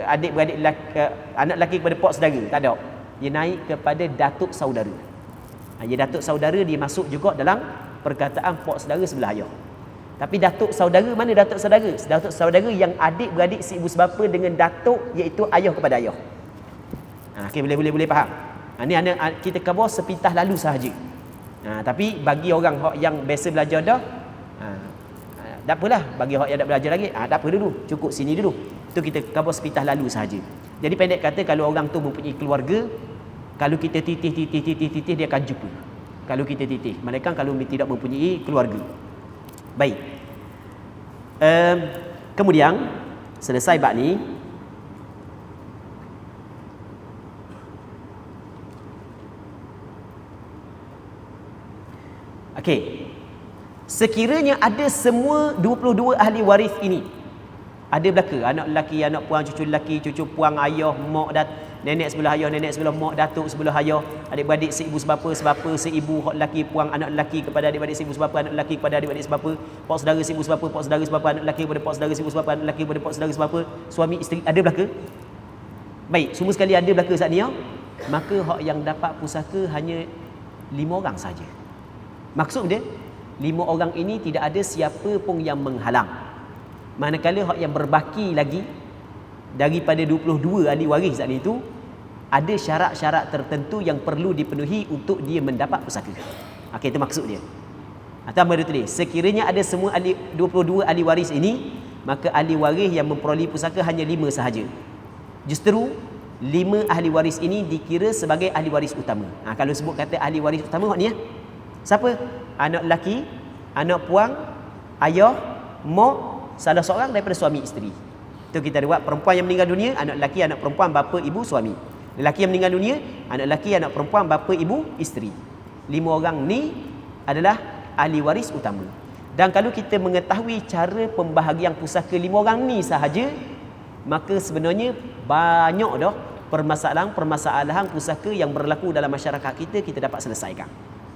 adik-beradik lelaki, anak lelaki kepada pak saudara, tak ada. Dia naik kepada datuk saudara. Dia datuk saudara, dia masuk juga dalam perkataan pak saudara sebelah ayah. Tapi datuk saudara mana datuk saudara? Datuk saudara yang adik-beradik si ibu sebapa dengan datuk, iaitu ayah kepada ayah. Okey, boleh faham. Ni kita khabar sepintas lalu sahaja. Tapi bagi orang yang biasa belajar dah, tak apalah. Bagi orang yang tak belajar lagi, tak apa dulu, cukup sini dulu. Itu kita khabar sepintas lalu sahaja. Jadi pendek kata, kalau orang tu mempunyai keluarga, kalau kita titih dia akan jumpa. Kalau kita titih, malaikat kalau tidak mempunyai keluarga. Baik. Kemudian selesai bab ni, okey. Sekiranya ada semua 22 ahli waris ini, Ada belaka anak lelaki, anak puang, cucu lelaki, cucu puang, ayah, mak, nenek sebelah ayah, nenek sebelah mak, datuk sebelah ayah, adik-beradik seibu sebapa, sebapa seibu, hak lelaki puang anak lelaki kepada adik-beradik seibu sebapa, anak lelaki kepada adik-beradik sebapa, pak saudara seibu sebapa, pak saudara sebapa, anak lelaki kepada pak saudara seibu sebapa, anak lelaki kepada pak saudara sebapa, suami isteri. Ada belaka? Baik, semua sekali ada belaka saat ni ya. Maka hak yang dapat pusaka hanya 5 orang saja. Maksud dia 5 orang ini tidak ada siapa pun yang menghalang. Manakala hak yang berbaki lagi daripada 22 ahli waris saat itu, ada syarat-syarat tertentu yang perlu dipenuhi untuk dia mendapat pusaka. Okey, itu maksud dia. Atau apa dia tulis? Sekiranya ada semua 22 ahli waris ini, maka ahli waris yang memperolehi pusaka hanya 5 sahaja. Justru 5 ahli waris ini dikira sebagai ahli waris utama. Kalau sebut kata ahli waris utama hak ni ya. Siapa? Anak lelaki, anak puang, ayah, mak, salah seorang daripada suami isteri. Itu kita ada buat perempuan yang meninggal dunia, anak lelaki, anak perempuan, bapa, ibu, suami. Lelaki yang meninggal dunia, anak lelaki, anak perempuan, bapa, ibu, isteri. 5 orang ni adalah ahli waris utama. Dan kalau kita mengetahui cara pembahagian pusaka 5 orang ni sahaja, maka sebenarnya banyak dah permasalahan pusaka yang berlaku dalam masyarakat kita dapat selesaikan.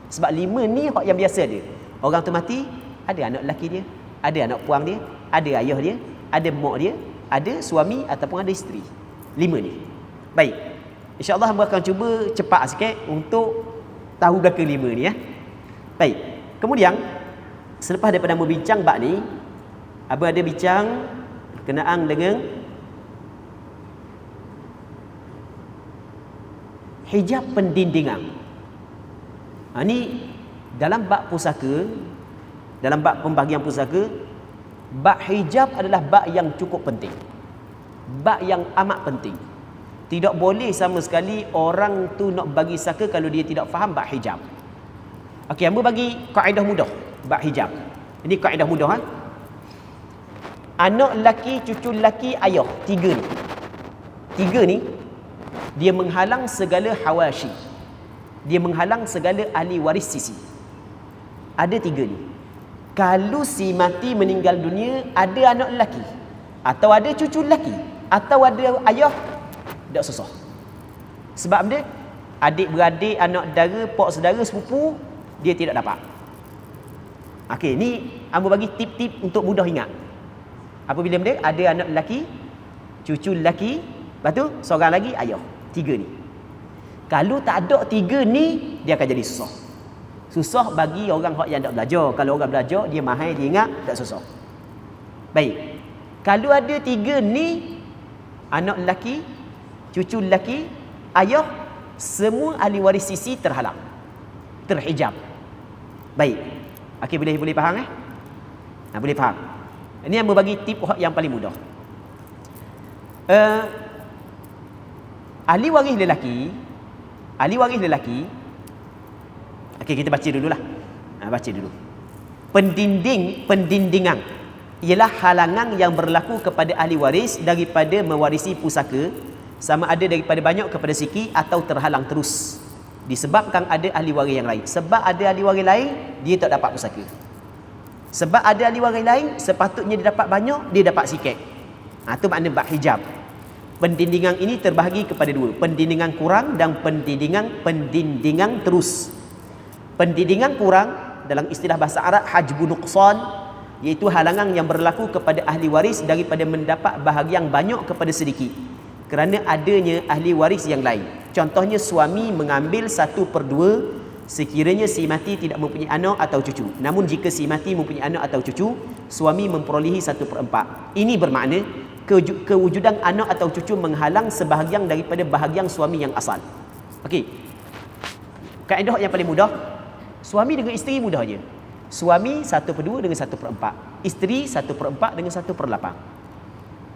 Sebab 5 ni hak yang biasa dia. Orang tu mati, ada anak lelaki dia, ada anak puang dia, ada ayah dia, ada mak dia, ada suami ataupun ada isteri. 5 ni. Baik. InsyaAllah hamba akan cuba cepat sikit untuk tahu belaka 5 ni ya. Baik. Kemudian selepas daripada membincang bab ni, abang ada bincang berkenaan dengan hijab pendindingan. Ni dalam bab pusaka, dalam bab pembahagian pusaka, bab hijab adalah bab yang cukup penting. Bab yang amat penting. Tidak boleh sama sekali orang tu nak bagi saka kalau dia tidak faham bab hijab. Okey, hamba bagi kaedah mudah bab hijab. Ini kaedah mudah Anak lelaki, cucu lelaki, ayah, 3 ni. 3 ni dia menghalang segala hawashi. Dia menghalang segala ahli waris sisi. Ada 3 ni. Kalau si mati meninggal dunia, ada anak lelaki, atau ada cucu lelaki, atau ada ayah, tak susah. Sebab dia adik-beradik, anak dara, pak saudara, sepupu, dia tidak dapat. Okey, ni hamba bagi tip-tip untuk mudah ingat. Apabila dia ada anak lelaki, cucu lelaki, lepas tu seorang lagi ayah. 3 ni. Kalau tak ada 3 ni, dia akan jadi susah. Susah bagi orang yang tak belajar. Kalau orang belajar, dia mahir, dia ingat, tak susah. Baik. Kalau ada 3 ni, anak lelaki, cucu lelaki, ayah, semua ahli waris sisi terhalang, terhijab. Baik. Okey, boleh faham boleh faham. Ini yang berbagi tip yang paling mudah. Ahli waris lelaki, okey, kita baca dululah. Baca dulu. Pendindingan ialah halangan yang berlaku kepada ahli waris daripada mewarisi pusaka, sama ada daripada banyak kepada sikit atau terhalang terus disebabkan ada ahli waris yang lain. Sebab ada ahli waris lain, dia tak dapat pusaka. Sebab ada ahli waris lain, sepatutnya dia dapat banyak, dia dapat sikit. Itu makna bab hijab. Pendindingan ini terbahagi kepada 2, pendindingan kurang dan pendindingan terus. Pendindingan kurang dalam istilah bahasa Arab hajbu nuqsan, iaitu halangan yang berlaku kepada ahli waris daripada mendapat bahagian banyak kepada sedikit kerana adanya ahli waris yang lain. Contohnya suami mengambil 1/2 sekiranya si mati tidak mempunyai anak atau cucu. Namun jika si mati mempunyai anak atau cucu, suami memperolehi 1/4. Ini bermakna kewujudan anak atau cucu menghalang sebahagian daripada bahagian suami yang asal. Okey. Kaedah yang paling mudah, suami dengan isteri mudah aja. Suami 1/2 dengan 1/4. Isteri 1/4 dengan 1/8.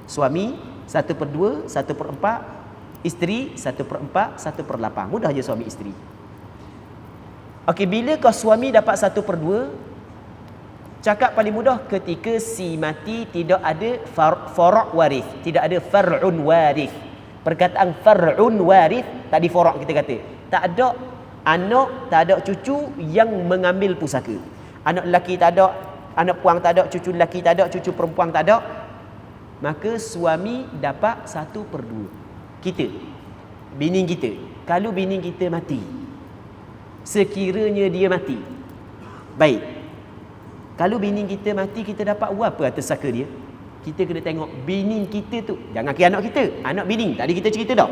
Suami 1/2, 1/4. Isteri 1/4, 1/8. Mudah aja suami isteri. Okey, bila kau suami dapat 1/2, cakap paling mudah ketika si mati tidak ada far' waris, tidak ada far'un waris. Perkataan far'un waris, tadi far' kita kata, tak ada anak, tak ada cucu yang mengambil pusaka. Anak lelaki tak ada, anak puang tak ada, cucu lelaki tak ada, cucu perempuan tak ada. maka suami dapat 1/2. Kita, bini kita, kalau bini kita mati, sekiranya dia mati, baik, kalau bini kita mati, kita dapat berapa atas saka dia? Kita kena tengok bini kita tu, jangan kira anak kita, anak bini. Tadi kita cerita dah,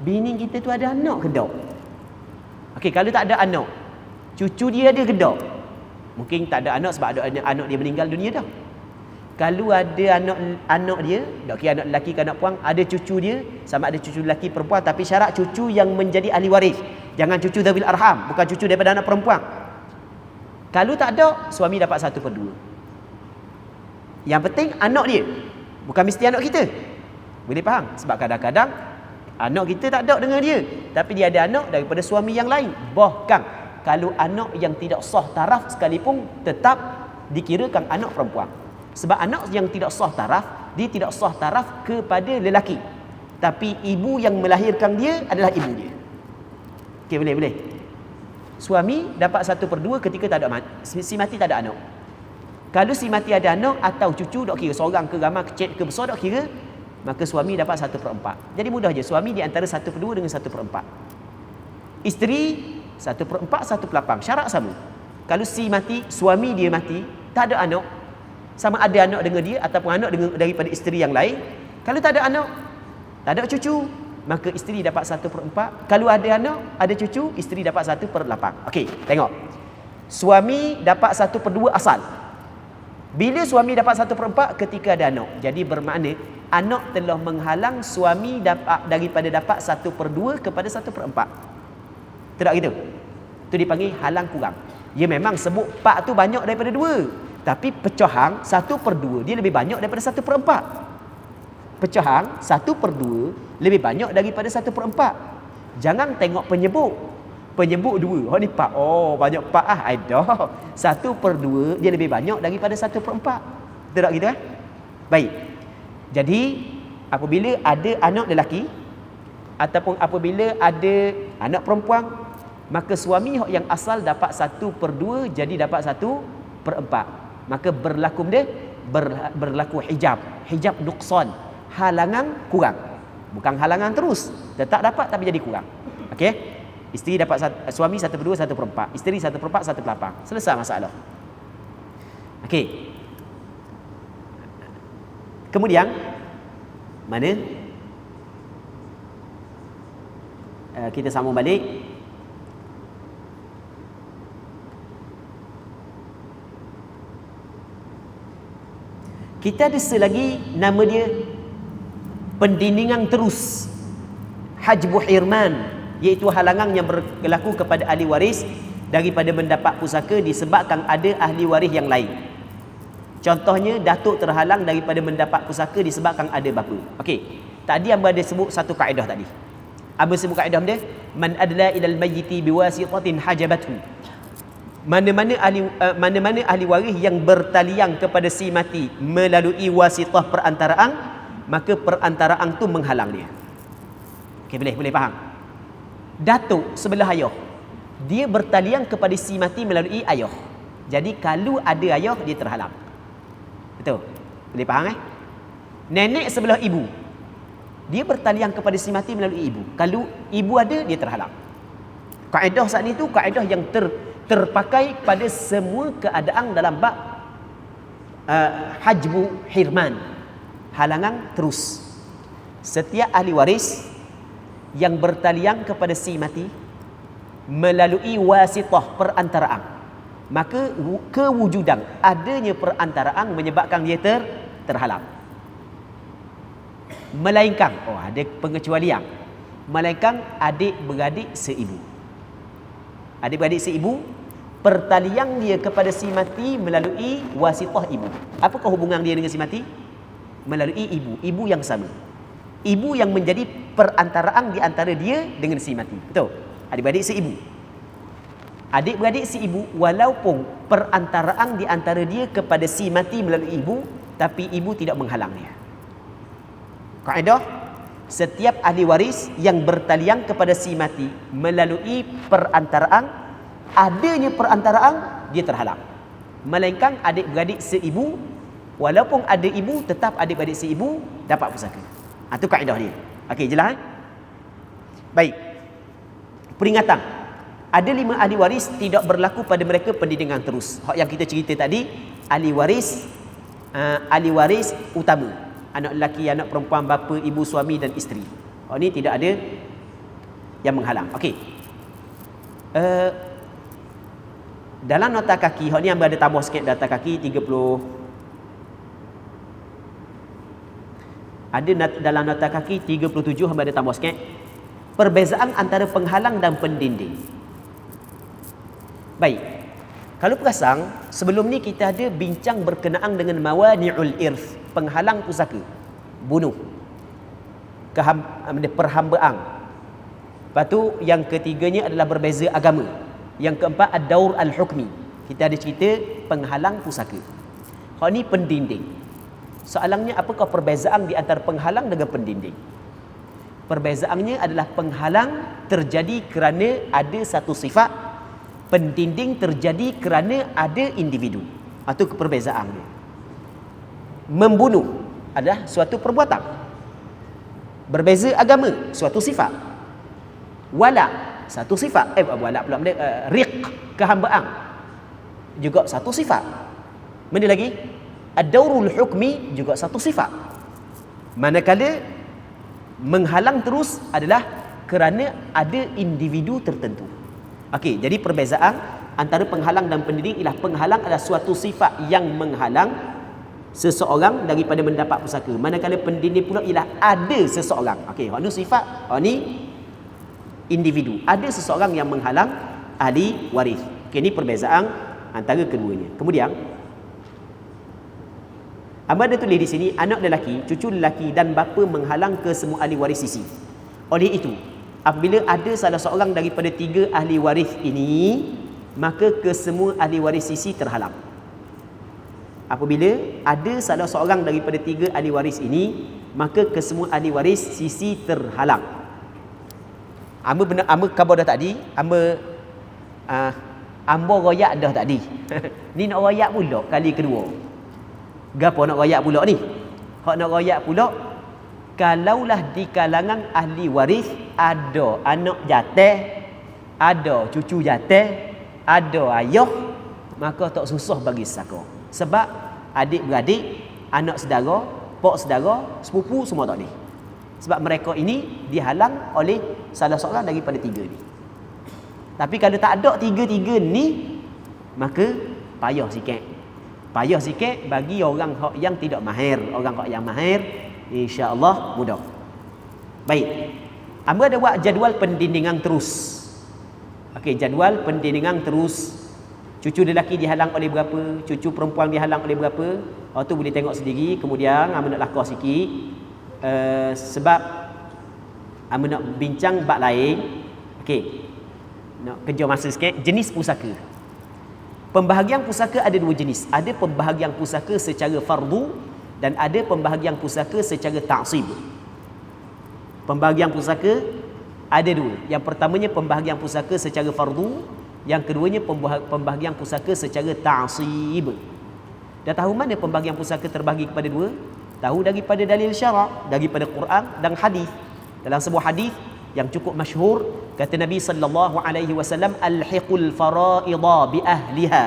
bini kita tu ada anak ke tak? Okey, kalau tak ada anak, cucu dia ada ke tak? Mungkin tak ada anak sebab ada anak dia meninggal dunia dah. Kalau ada anak dia, tak kira anak lelaki ke anak puang, ada cucu dia, sama ada cucu lelaki perempuan, tapi syarat cucu yang menjadi ahli waris. Jangan cucu dzawil arham, bukan cucu daripada anak perempuan. Kalau tak ada, suami dapat 1/2. Yang penting anak dia, bukan mesti anak kita. Boleh faham? Sebab kadang-kadang anak kita tak ada dengan dia, tapi dia ada anak daripada suami yang lain. Bahkan kalau anak yang tidak sah taraf sekalipun, tetap dikirakan anak perempuan. Sebab anak yang tidak sah taraf, dia tidak sah taraf kepada lelaki, tapi ibu yang melahirkan dia adalah ibu dia. Okey, boleh. Suami dapat 1/2 ketika tak ada si mati, tak ada anak. Kalau si mati ada anak atau cucu, tak kira seorang ke ramai, kecil ke besar, tak kira, maka suami dapat 1/4. Jadi mudah je, suami di antara 1/2 dengan 1/4. Isteri 1/4, 1/8. Syarat sama. Kalau si mati, suami dia mati, tak ada anak, sama ada anak dengan dia ataupun anak daripada isteri yang lain. Kalau tak ada anak, tak ada cucu, maka isteri dapat 1/4. Kalau ada anak, ada cucu, isteri dapat 1/8. Okey, tengok. Suami dapat 1/2 asal. Bila suami dapat 1/4 ketika ada anak. Jadi bermakna anak telah menghalang suami daripada dapat 1/2 kepada 1/4. Tak gitu? Itu dipanggil halang kurang. Ya memang sebut pak tu banyak daripada 2. Tapi pecahan 1/2 dia lebih banyak daripada 1/4. Pecahan 1/2 lebih banyak daripada 1/4. Jangan tengok penyebut 2. Oh ni pak. Oh banyak pak ada. 1/2 dia lebih banyak daripada 1/4. Tak gitu kan? Baik. Jadi apabila ada anak lelaki ataupun apabila ada anak perempuan, maka suami yang asal dapat 1/2, jadi dapat 1/4. Maka berlaku hijab nuqsan, halangan kurang. Bukan halangan terus, tetap dapat tapi jadi kurang. Okey? Isteri dapat suami 1/2, 1/4. Isteri 1/4, 1/8. Selesai masalah. Okey. Kemudian mana? Kita sambung balik. Kita ada selagi nama dia pendindingan terus, hajbu hirman, iaitu halangan yang berlaku kepada ahli waris daripada mendapat pusaka disebabkan ada ahli waris yang lain. Contohnya datuk terhalang daripada mendapat pusaka disebabkan ada bapa. Okey, tadi hamba ada sebut satu kaedah tadi. Hamba sebut kaedah dia, man adla ilal mayyiti biwasitatin hajabathu. Mana-mana ahli waris yang bertaliang kepada si mati melalui wasitah perantaraan, maka perantaraan tu menghalang dia. Okey, boleh faham? Datuk sebelah ayah, dia bertaliang kepada si mati melalui ayah. Jadi kalau ada ayah, dia terhalang. Betul? Boleh faham Nenek sebelah ibu, dia bertaliang kepada si mati melalui ibu. Kalau ibu ada, dia terhalang. Kaedah saat ni tu kaedah yang terpakai pada semua keadaan dalam bab hajbu hirman, halangan terus. Setiap ahli waris yang bertaliang kepada si mati melalui wasitah perantaraan, maka kewujudan adanya perantaraan menyebabkan dia terhalang. Melainkan, ada pengecualian, melainkan adik-beradik seibu. Adik-beradik seibu, pertaliang dia kepada si mati melalui wasitah ibu. Apakah hubungan dia dengan si mati? Melalui ibu, ibu yang sama. Ibu yang menjadi perantaraan di antara dia dengan si mati. Betul? Adik-beradik seibu. Adik-beradik seibu, walaupun perantaraan di antara dia kepada si mati melalui ibu, tapi ibu tidak menghalang dia. Kaedah, setiap ahli waris yang bertaliang kepada si mati melalui perantaraan, adanya perantaraan, dia terhalang. Melainkan adik-beradik seibu Walaupun ada ibu, tetap adik-adik si ibu dapat pusaka. Itu kaedah dia. Okey, jelas? Baik. Peringatan. Ada 5 ahli waris tidak berlaku pada mereka pendidikan terus. Hak yang kita cerita tadi, ahli waris utama. Anak lelaki, anak perempuan, bapa, ibu, suami dan isteri. Hak ni tidak ada yang menghalang. Okey. Dalam nota kaki, hak ni yang ada tambah sikit nota kaki 30. Ada dalam nota kaki 37 hamba ada tambah sikit. Perbezaan antara penghalang dan pendinding. Baik. Kalau perasan, sebelum ni kita ada bincang berkenaan dengan mawani'ul irth, penghalang pusaka, bunuh, perhambaan. Lepas tu yang ketiganya adalah berbeza agama. Yang keempat ad-daur al-hukmi. Kita ada cerita penghalang pusaka. Hak ni pendinding. Soalannya, apakah perbezaan di antara penghalang dengan pendinding? Perbezaannya adalah penghalang terjadi kerana ada satu sifat, pendinding terjadi kerana ada individu. Itu perbezaannya. Membunuh adalah suatu perbuatan. Berbeza agama, suatu sifat. Wala, satu sifat. Wala pula, riq, kehambaan, juga satu sifat. Mana lagi? Ad-daurul hukmi juga satu sifat. Manakala menghalang terus adalah kerana ada individu tertentu. Okey, jadi perbezaan antara penghalang dan pendinding ialah penghalang adalah suatu sifat yang menghalang seseorang daripada mendapat pusaka. Manakala pendinding pula ialah ada seseorang. Okey, hak ni sifat, hak ni individu. Ada seseorang yang menghalang ahli waris. Okey, ini perbezaan antara keduanya. Kemudian ada tulis di sini, anak lelaki, cucu lelaki dan bapa menghalang ke semua ahli waris sisi. Oleh itu, apabila ada salah seorang daripada 3 ahli waris ini, maka ke semua ahli waris sisi terhalang. Apabila ada salah seorang daripada 3 ahli waris ini, maka ke semua ahli waris sisi terhalang. Amba khabar dah tadi, amba royak dah tadi. Ni nak royak pula kali kedua. Gapo nak royak pula ni? Hak nak royak pula, kalaulah di kalangan ahli waris ada anak jatah, ada cucu jatah, ada ayah, maka tak susah bagi saka. Sebab adik-beradik, anak saudara, pak saudara, sepupu semua tak boleh. Sebab mereka ini dihalang oleh salah seorang daripada 3 ni. Tapi kalau tak ada 3-3 ni, maka payah sikit. Payah sikit bagi orang yang tidak mahir. Orang yang mahir, insya-Allah mudah. Baik. Amba ada buat jadual pendindingan terus. Okey, jadual pendindingan terus. Cucu lelaki dihalang oleh berapa, cucu perempuan dihalang oleh berapa. Tu boleh tengok sendiri. Kemudian amba nak lakar sikit. Sebab amba nak bincang bab lain. Okey. Nak kejar masa sikit. Jenis pusaka. Pembahagian pusaka ada 2 jenis. Ada pembahagian pusaka secara fardu dan ada pembahagian pusaka secara ta'sib. Pembahagian pusaka ada 2. Yang pertamanya pembahagian pusaka secara fardu, yang keduanya pembahagian pusaka secara ta'sib. Dah tahu mana pembahagian pusaka terbahagi kepada 2? Tahu daripada dalil syarak, daripada Quran dan hadis. Dalam sebuah hadis yang cukup masyhur, kata Nabi sallallahu alaihi wasallam, alhiqul faraidha bi ahliha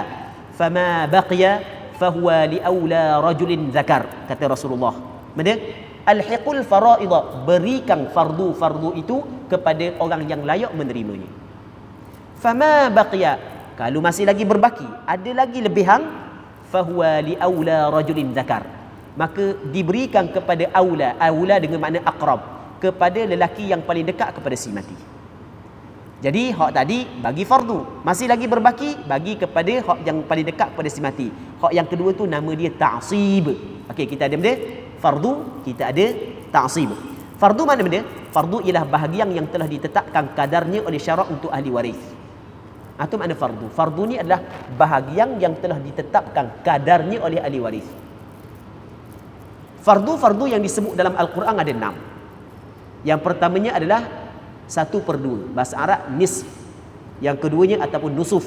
fama baqiya fahuwa li aula rajulin zakar, kata Rasulullah. Mana? Alhiqul faraidha, berikan fardu-fardu itu kepada orang yang layak menerimanya. Fama baqiya, kalau masih lagi berbaki, ada lagi lebihan, fahuwa li aula rajulin zakar, maka diberikan kepada aula dengan makna aqrab, kepada lelaki yang paling dekat kepada si mati. Jadi hak tadi bagi fardu, masih lagi berbaki bagi kepada hak yang paling dekat kepada si mati. Hak yang kedua tu nama dia ta'sib. Okey, kita ada benda fardu, kita ada ta'sib. Fardu mana benda? Fardu ialah bahagian yang telah ditetapkan kadarnya oleh syarak untuk ahli waris. Itu makna fardu. Fardu ni adalah bahagian yang telah ditetapkan kadarnya oleh ahli waris. Fardu-fardu yang disebut dalam Al-Quran ada 6. Yang pertamanya adalah 1/2. Bahasa Arab nisf. Yang keduanya ataupun nusuf.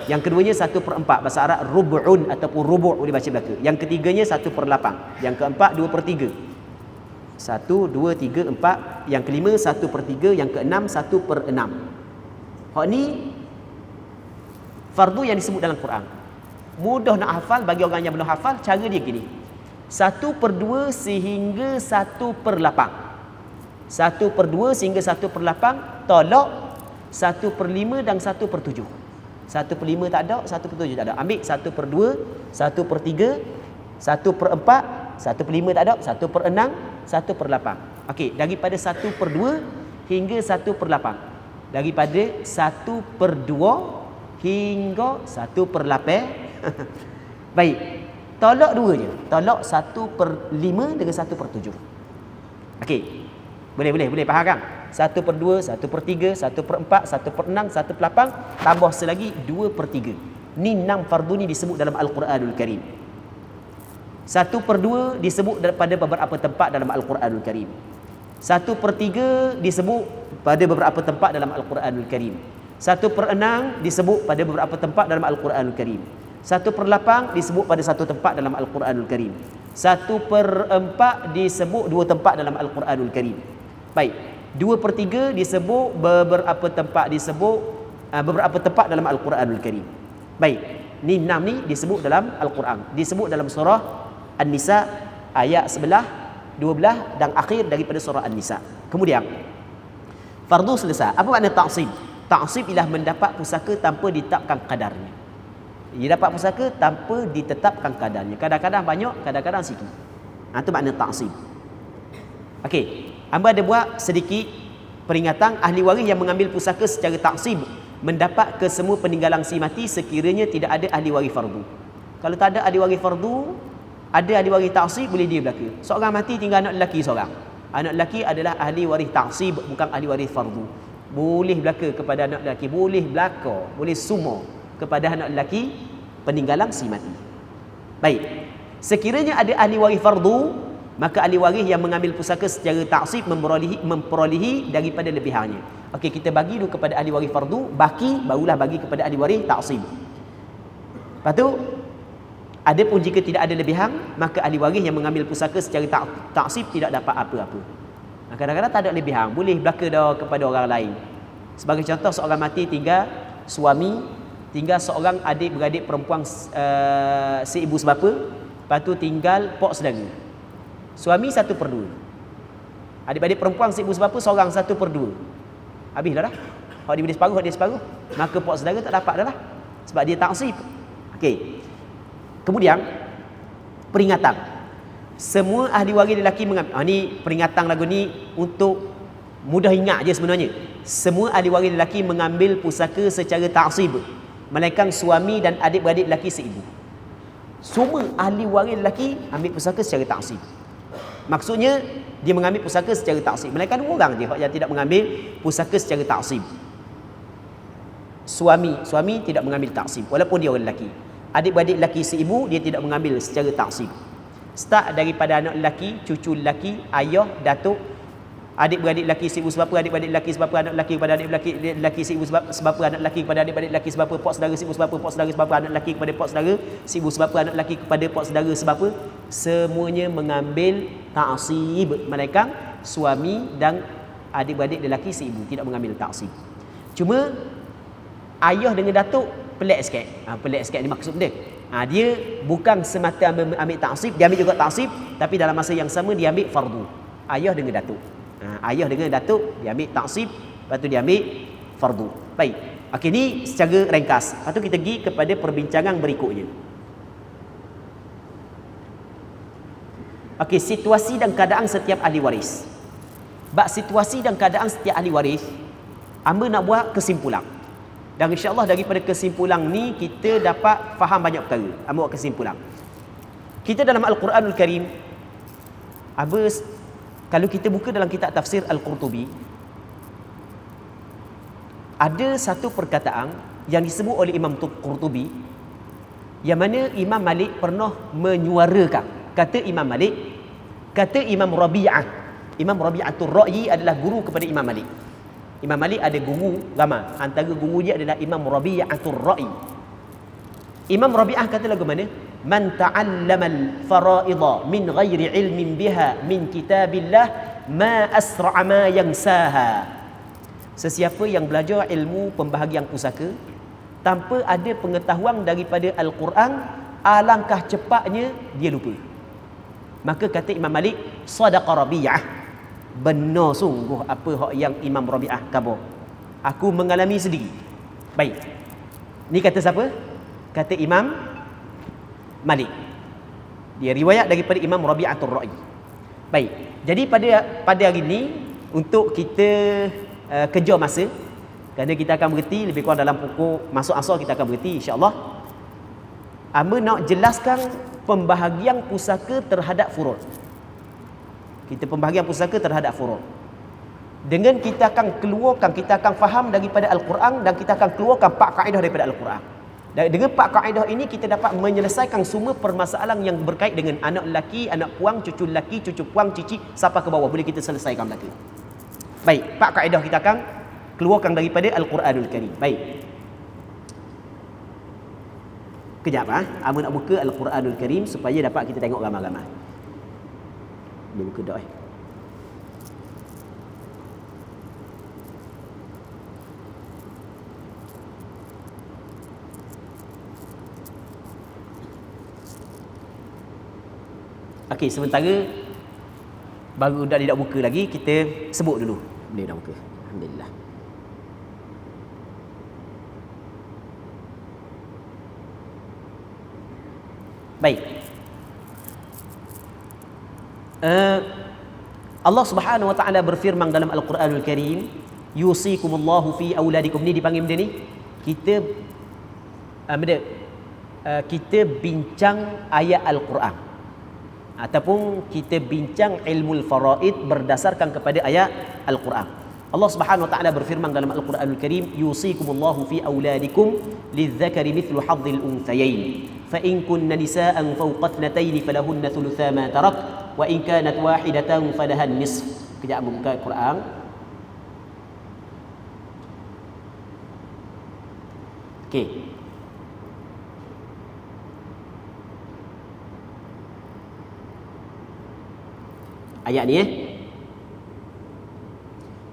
Yang keduanya 1/4, bahasa Arab rub'un ataupun rubu' boleh baca belaka. Yang ketiganya 1/8. Yang keempat 2/3. 1, 2, 3, 4. Yang kelima 1/3. Yang keenam 1/6. Hak ni fardu yang disebut dalam Quran. Mudah nak hafal bagi orang yang belum hafal. Cara dia gini, 1/2 sehingga 1/8. 1/2 sehingga 1/8 tolak 1/5 dan 1/7. 1/5 tak ada, 1/7 tak ada. Ambil 1/2, 1/3, 1/4, 1/5 tak ada, 1/6, 1/8. Okey, daripada 1/2 hingga 1/8. Daripada 1/2 hingga 1/8. Baik. Tolak dua je. Tolak 1/5 dengan 1/7. Okey. Boleh faham kan? 1/2, 1/3, 1/4, 1/6, 1/8 tambah selagi 2/3. Ni 6 fardu ni disebut dalam Al-Quranul Karim. 1/2 disebut pada beberapa tempat dalam Al-Quranul Karim. 1/3 disebut pada beberapa tempat dalam Al-Quranul Karim. 1/6 disebut pada beberapa tempat dalam Al-Quranul Karim. 1/8 disebut pada satu tempat dalam Al-Quranul Karim. 1/4 disebut dua tempat dalam Al-Quranul Karim. Baik, 2/3 disebut beberapa tempat dalam Al-Quranul Karim. Baik, ni 6 ni disebut dalam Al-Quran. Disebut dalam surah An-Nisa ayat 11, 12 dan akhir daripada surah An-Nisa. Kemudian fardu selesai. Apa makna ta'sib? Ta'sib ialah mendapat pusaka tanpa ditetapkan kadarnya. Dia dapat pusaka tanpa ditetapkan kadarnya. Kadang-kadang banyak, kadang-kadang sikit. Itu makna ta'sib. Okey, hamba ada buat sedikit peringatan. Ahli waris yang mengambil pusaka secara ta'sib mendapat kesemua peninggalan si mati sekiranya tidak ada ahli waris fardu. Kalau tak ada ahli waris fardu, ada ahli waris ta'sib, boleh dia belaka. Seorang mati tinggal anak lelaki seorang. Anak lelaki adalah ahli waris ta'sib, bukan ahli waris fardu. Boleh belaka kepada anak lelaki, boleh belaka, boleh semua kepada anak lelaki peninggalan si mati. Baik, sekiranya ada ahli waris fardu, maka ahli waris yang mengambil pusaka secara ta'sib memperolehi daripada lebihannya. Okey, kita bagi dulu kepada ahli waris fardu, baki barulah bagi kepada ahli waris ta'sib. Lepas tu, ada pun jika tidak ada lebihan, maka ahli waris yang mengambil pusaka secara ta'sib tidak dapat apa-apa. Kadang-kadang tak ada lebihan, boleh belaka dah kepada orang lain. Sebagai contoh, seorang mati tinggal suami, tinggal seorang adik-beradik perempuan si ibu sebapa, lepas tu tinggal pok saudara. Suami 1/2. Adik-beradik perempuan si ibu sebapa seorang 1/2. Habislah dah. Hak dia separuh, maka pok saudara tak dapat dah lah. Sebab dia ta'sib. Okey. Kemudian peringatan. Semua ahli waris lelaki mengambil. Ni peringatan lagu ni untuk mudah ingat je sebenarnya. Semua ahli waris lelaki mengambil pusaka secara ta'sib, melainkan suami dan adik-beradik lelaki seibu. Semua ahli waris lelaki ambil pusaka secara ta'sib. Maksudnya dia mengambil pusaka secara ta'sib, melainkan dua orang je yang tidak mengambil pusaka secara ta'sib. Suami tidak mengambil ta'sib walaupun dia orang lelaki. Adik-beradik lelaki seibu dia tidak mengambil secara ta'sib. Start daripada anak lelaki, cucu lelaki, ayah, datuk, adik-beradik lelaki si ibu sebapa, adik-beradik lelaki sebapa, anak lelaki kepada adik-beradik lelaki si ibu sebapa, anak lelaki kepada adik-beradik lelaki sebapa, pok saudara si ibu sebapa, pok saudara sebapa, anak lelaki kepada pok saudara si ibu sebapa, anak lelaki kepada pok saudara sebapa, semuanya mengambil ta'sib, melainkan suami dan adik-beradik lelaki si ibu tidak mengambil ta'sib. Cuma ayah dengan datuk pelik sikit. Pelik sikit ni maksud dia. Dia bukan semata ambil ta'sib, dia ambil juga ta'sib, tapi dalam masa yang sama dia ambil fardu. Ayah dengan datuk. Ayah dengan datuk dia ambil ta'sib, lepas tu dia ambil fardu. Baik. Okey, ni secara ringkas. Lepas tu kita pergi kepada perbincangan berikutnya. Okey, situasi dan keadaan setiap ahli waris. Bab situasi dan keadaan setiap ahli waris, hamba nak buat kesimpulan. Dan insya-Allah daripada kesimpulan ni kita dapat faham banyak perkara. Hamba buat kesimpulan. Kita dalam Al-Quranul Karim, kalau kita buka dalam kitab tafsir Al-Qurtubi, ada satu perkataan yang disebut oleh Imam Qurtubi, yang mana Imam Malik pernah menyuarakan. Kata Imam Malik, kata Imam Rabi'ah. Imam Rabi'atul Ra'yi adalah guru kepada Imam Malik. Imam Malik ada guru ramai. Antara guru dia adalah Imam Rabi'atul Ra'yi. Imam Rabi'ah kata lagu mana? Man ta'allamal fara'idha min ghairi ilmin biha min kitabillah ma asra'a ma yansaha. Sesiapa yang belajar ilmu pembahagian pusaka tanpa ada pengetahuan daripada Al-Quran, alangkah cepatnya dia lupa. Maka kata Imam Malik, sadaqa Rabi'ah, benar sungguh apa hak yang Imam Rabi'ah khabar. Aku mengalami sendiri. Baik. Ni kata siapa? Kata Imam Malik. Dia riwayat daripada Imam Rabi'atul Ra'i. Baik. Jadi pada hari ini untuk kita kejar masa, kerana kita akan berhenti lebih kurang dalam pukul masuk asar kita akan berhenti insya-Allah. Amba nak jelaskan pembahagian pusaka terhadap furud. Kita pembahagian pusaka terhadap furud. Dengan kita akan keluarkan, kita akan faham daripada Al-Quran dan kita akan keluarkan 4 kaedah daripada Al-Quran. Dan dengan 4 kaedah ini kita dapat menyelesaikan semua permasalahan yang berkait dengan anak lelaki, anak puang, cucu lelaki, cucu puang, cici sampai ke bawah, boleh kita selesaikan belaka. Baik, 4 kaedah kita akan keluarkan daripada Al-Quranul Karim. Baik. Kejap Amba nak buka Al-Quranul Karim supaya dapat kita tengok ramai-ramai. Dia buka dah Okey, sementara baru dah tidak buka lagi, kita sebut dulu. Dia dah buka. Alhamdulillah. Baik. Allah Subhanahu wa taala berfirman dalam Al-Quranul Karim, yusikumullahu fi auladikum. Ni dipanggil benda ni. Kita bincang ayat Al-Quran ataupun kita bincang ilmu faraid berdasarkan kepada ayat Al-Quran. Allah Subhanahu wa taala berfirman dalam Al-Quranul Karim, yusikumullahu fi auladikum lidzakari mithlu hadzil unthayain fa in kunna nisaa'an fawqa ithnatayn falahunna thulutha ma tarak wa in kanat wahidatan falaha nisf. Kejap buka Al-Quran. Okey. Ayat ni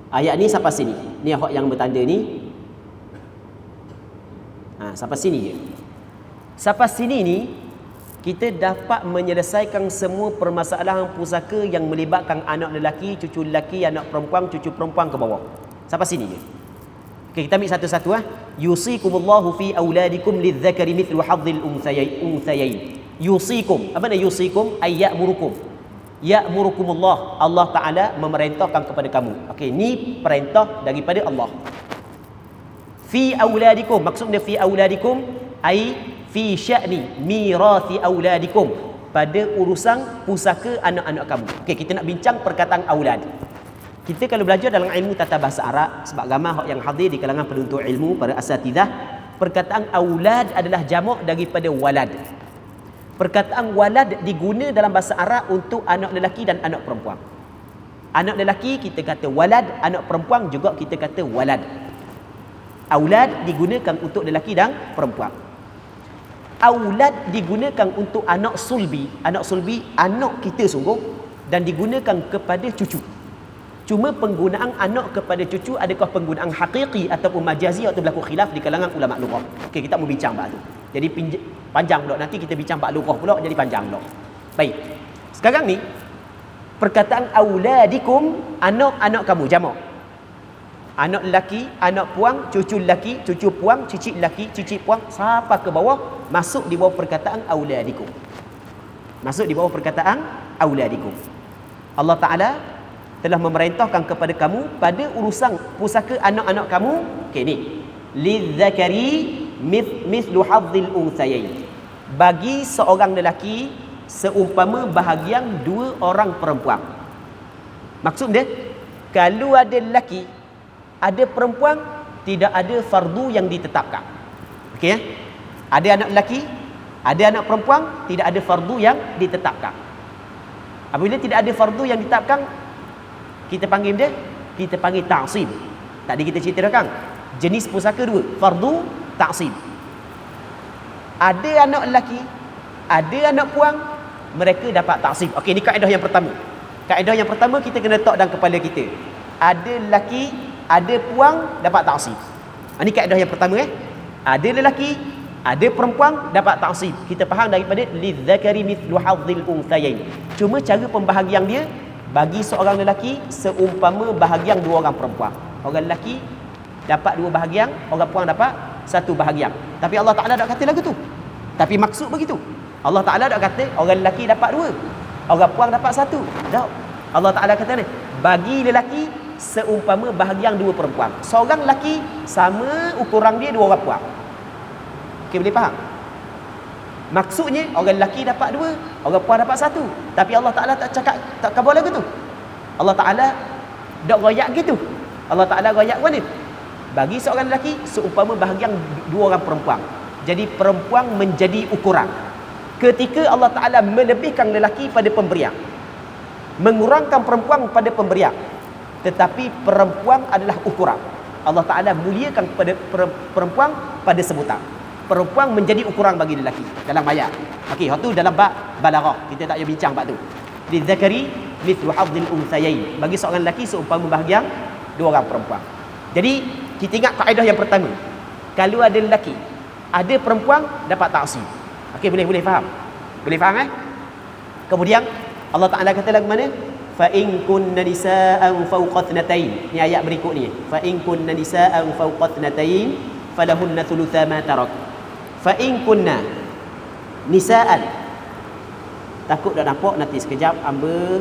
Ayat ni sampai sini. Ni hak yang bertanda ni. Sampai sini je. Sampai sini ni kita dapat menyelesaikan semua permasalahan pusaka yang melibatkan anak lelaki, cucu lelaki, anak perempuan, cucu perempuan ke bawah. Sampai sini je. Okey, kita ambil satu-satu Yusikumullahu fi auladikum lidzakari mithlu hadzil unthayain. Yusikum. Apa makna yusikum? Ay ya'murukum. Ya'murukumullah, Allah Ta'ala memerintahkan kepada kamu. Okey, ni perintah daripada Allah. Fi auladikum, maksudnya fi auladikum ai fi sya'ni mirathi auladikum, pada urusan pusaka anak-anak kamu. Okey, kita nak bincang perkataan aulad. Kita kalau belajar dalam ilmu tata bahasa Arab, sebab ramai hak yang hadir di kalangan penuntut ilmu, para asatidzah, perkataan aulad adalah jamak daripada walad. Perkataan walad diguna dalam bahasa Arab untuk anak lelaki dan anak perempuan. Anak lelaki kita kata walad, anak perempuan juga kita kata walad. Aulad digunakan untuk lelaki dan perempuan. Aulad digunakan untuk anak sulbi. Anak sulbi, anak kita sungguh, dan digunakan kepada cucu. Cuma penggunaan anak kepada cucu adakah penggunaan hakiki ataupun majazi atau berlaku khilaf di kalangan ulama lughah. Okey, kita mau bincang bab tu. Jadi panjang pula, nanti kita bincang bab lughah pula, jadi panjang pula. Baik. Sekarang ni perkataan auladikum, anak-anak kamu jamak. Anak lelaki, anak puang, cucu lelaki, cucu puang, cicit lelaki, cicit puang, sampai ke bawah masuk di bawah perkataan auladikum. Masuk di bawah perkataan auladikum. Allah Ta'ala telah memerintahkan kepada kamu pada urusan pusaka anak-anak kamu. Okey ni. Lidzakari mithlu hadzil unthayain. Bagi seorang lelaki seumpama bahagian 2 orang perempuan. Maksud dia, kalau ada lelaki, ada perempuan, tidak ada fardu yang ditetapkan. Okey Ada anak lelaki, ada anak perempuan, tidak ada fardu yang ditetapkan. Apabila tidak ada fardu yang ditetapkan, kita panggil dia, kita panggil ta'sib. Tadi kita ceritakan jenis pusaka 2, fardu, ta'sib. Ada anak lelaki, ada anak puang, mereka dapat taksib. Okey, ni kaedah yang pertama. Kaedah yang pertama kita kena letak dalam kepala kita. Ada lelaki, ada puang, dapat taksib. Ini kaedah yang pertama Ada lelaki, ada perempuan, dapat taksib. Kita faham daripada lidzakari mithlu hadzil unthayain. Cuma cara pembahagian dia, bagi seorang lelaki seumpama bahagian dua orang perempuan. Orang lelaki dapat dua bahagian, orang puang dapat satu bahagian. Tapi Allah Ta'ala tak kata lagu tu. Tapi maksud begitu. Allah Ta'ala tak kata orang lelaki dapat dua, orang puang dapat satu. Tak. Allah Ta'ala kata ni, bagi lelaki seumpama bahagian dua perempuan. Seorang lelaki sama ukuran dia dua orang puang. Okey, boleh faham? Maksudnya orang lelaki dapat dua, orang puang dapat satu. Tapi Allah Ta'ala tak cakap, tak kabul lagu tu. Allah Ta'ala tak royak gitu. Allah Ta'ala royak mana? Bagi seorang lelaki seumpama bahagian dua orang perempuan. Jadi perempuan menjadi ukuran. Ketika Allah Ta'ala melebihkan lelaki pada pemberian, mengurangkan perempuan pada pemberian, tetapi perempuan adalah ukuran. Allah Ta'ala muliakan pada perempuan pada sebutan. Perempuan menjadi ukuran bagi lelaki dalam ayat. Okey, waktu dalam bab balaghah kita tak payah bincang bab tu. Lidzakari mithlu hadzil unthayain. Bagi seorang lelaki seumpama bahagian dua orang perempuan. Jadi kita ingat kaedah yang pertama. Kalau ada lelaki, ada perempuan, dapat taksib. Okey, boleh faham? Boleh faham Kemudian Allah Ta'ala kata lagu mana? Fa in kunna nisaa'an fawqa thnatain. Ni ayat berikut ni. Fa in kunna nisaa'an fawqa thnatain falahunna thulutha ma tarak. Fa in kunna nisaa'an. Takut dah nampak nanti sekejap hamba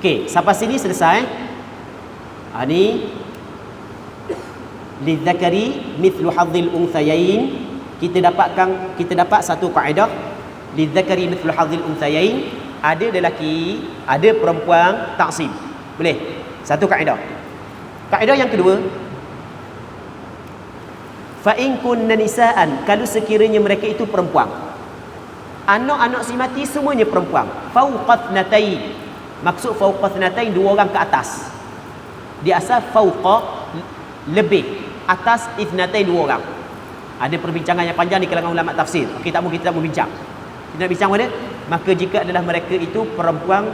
Okey, sampai sini selesai. Ni lidzakari mithlu hadzil unthayain. Kita dapat satu kaedah. Lidzakari mithlu hadzil unthayain. Ada lelaki, ada perempuan, taksib. Boleh? Satu kaedah. Kaedah yang kedua, fa in kunna nisaan, kalau sekiranya mereka itu perempuan. Anak-anak si mati semuanya perempuan. Fawqa thnatain. Maksud fawqa thnatain, dua orang ke atas. Dia asal fawqa, lebih, atas ithnatain, dua orang. Ada perbincangan yang panjang di kalangan ulama tafsir. Okey, kita tak mau bincang. Kita nak bincang mana? Maka jika adalah mereka itu perempuan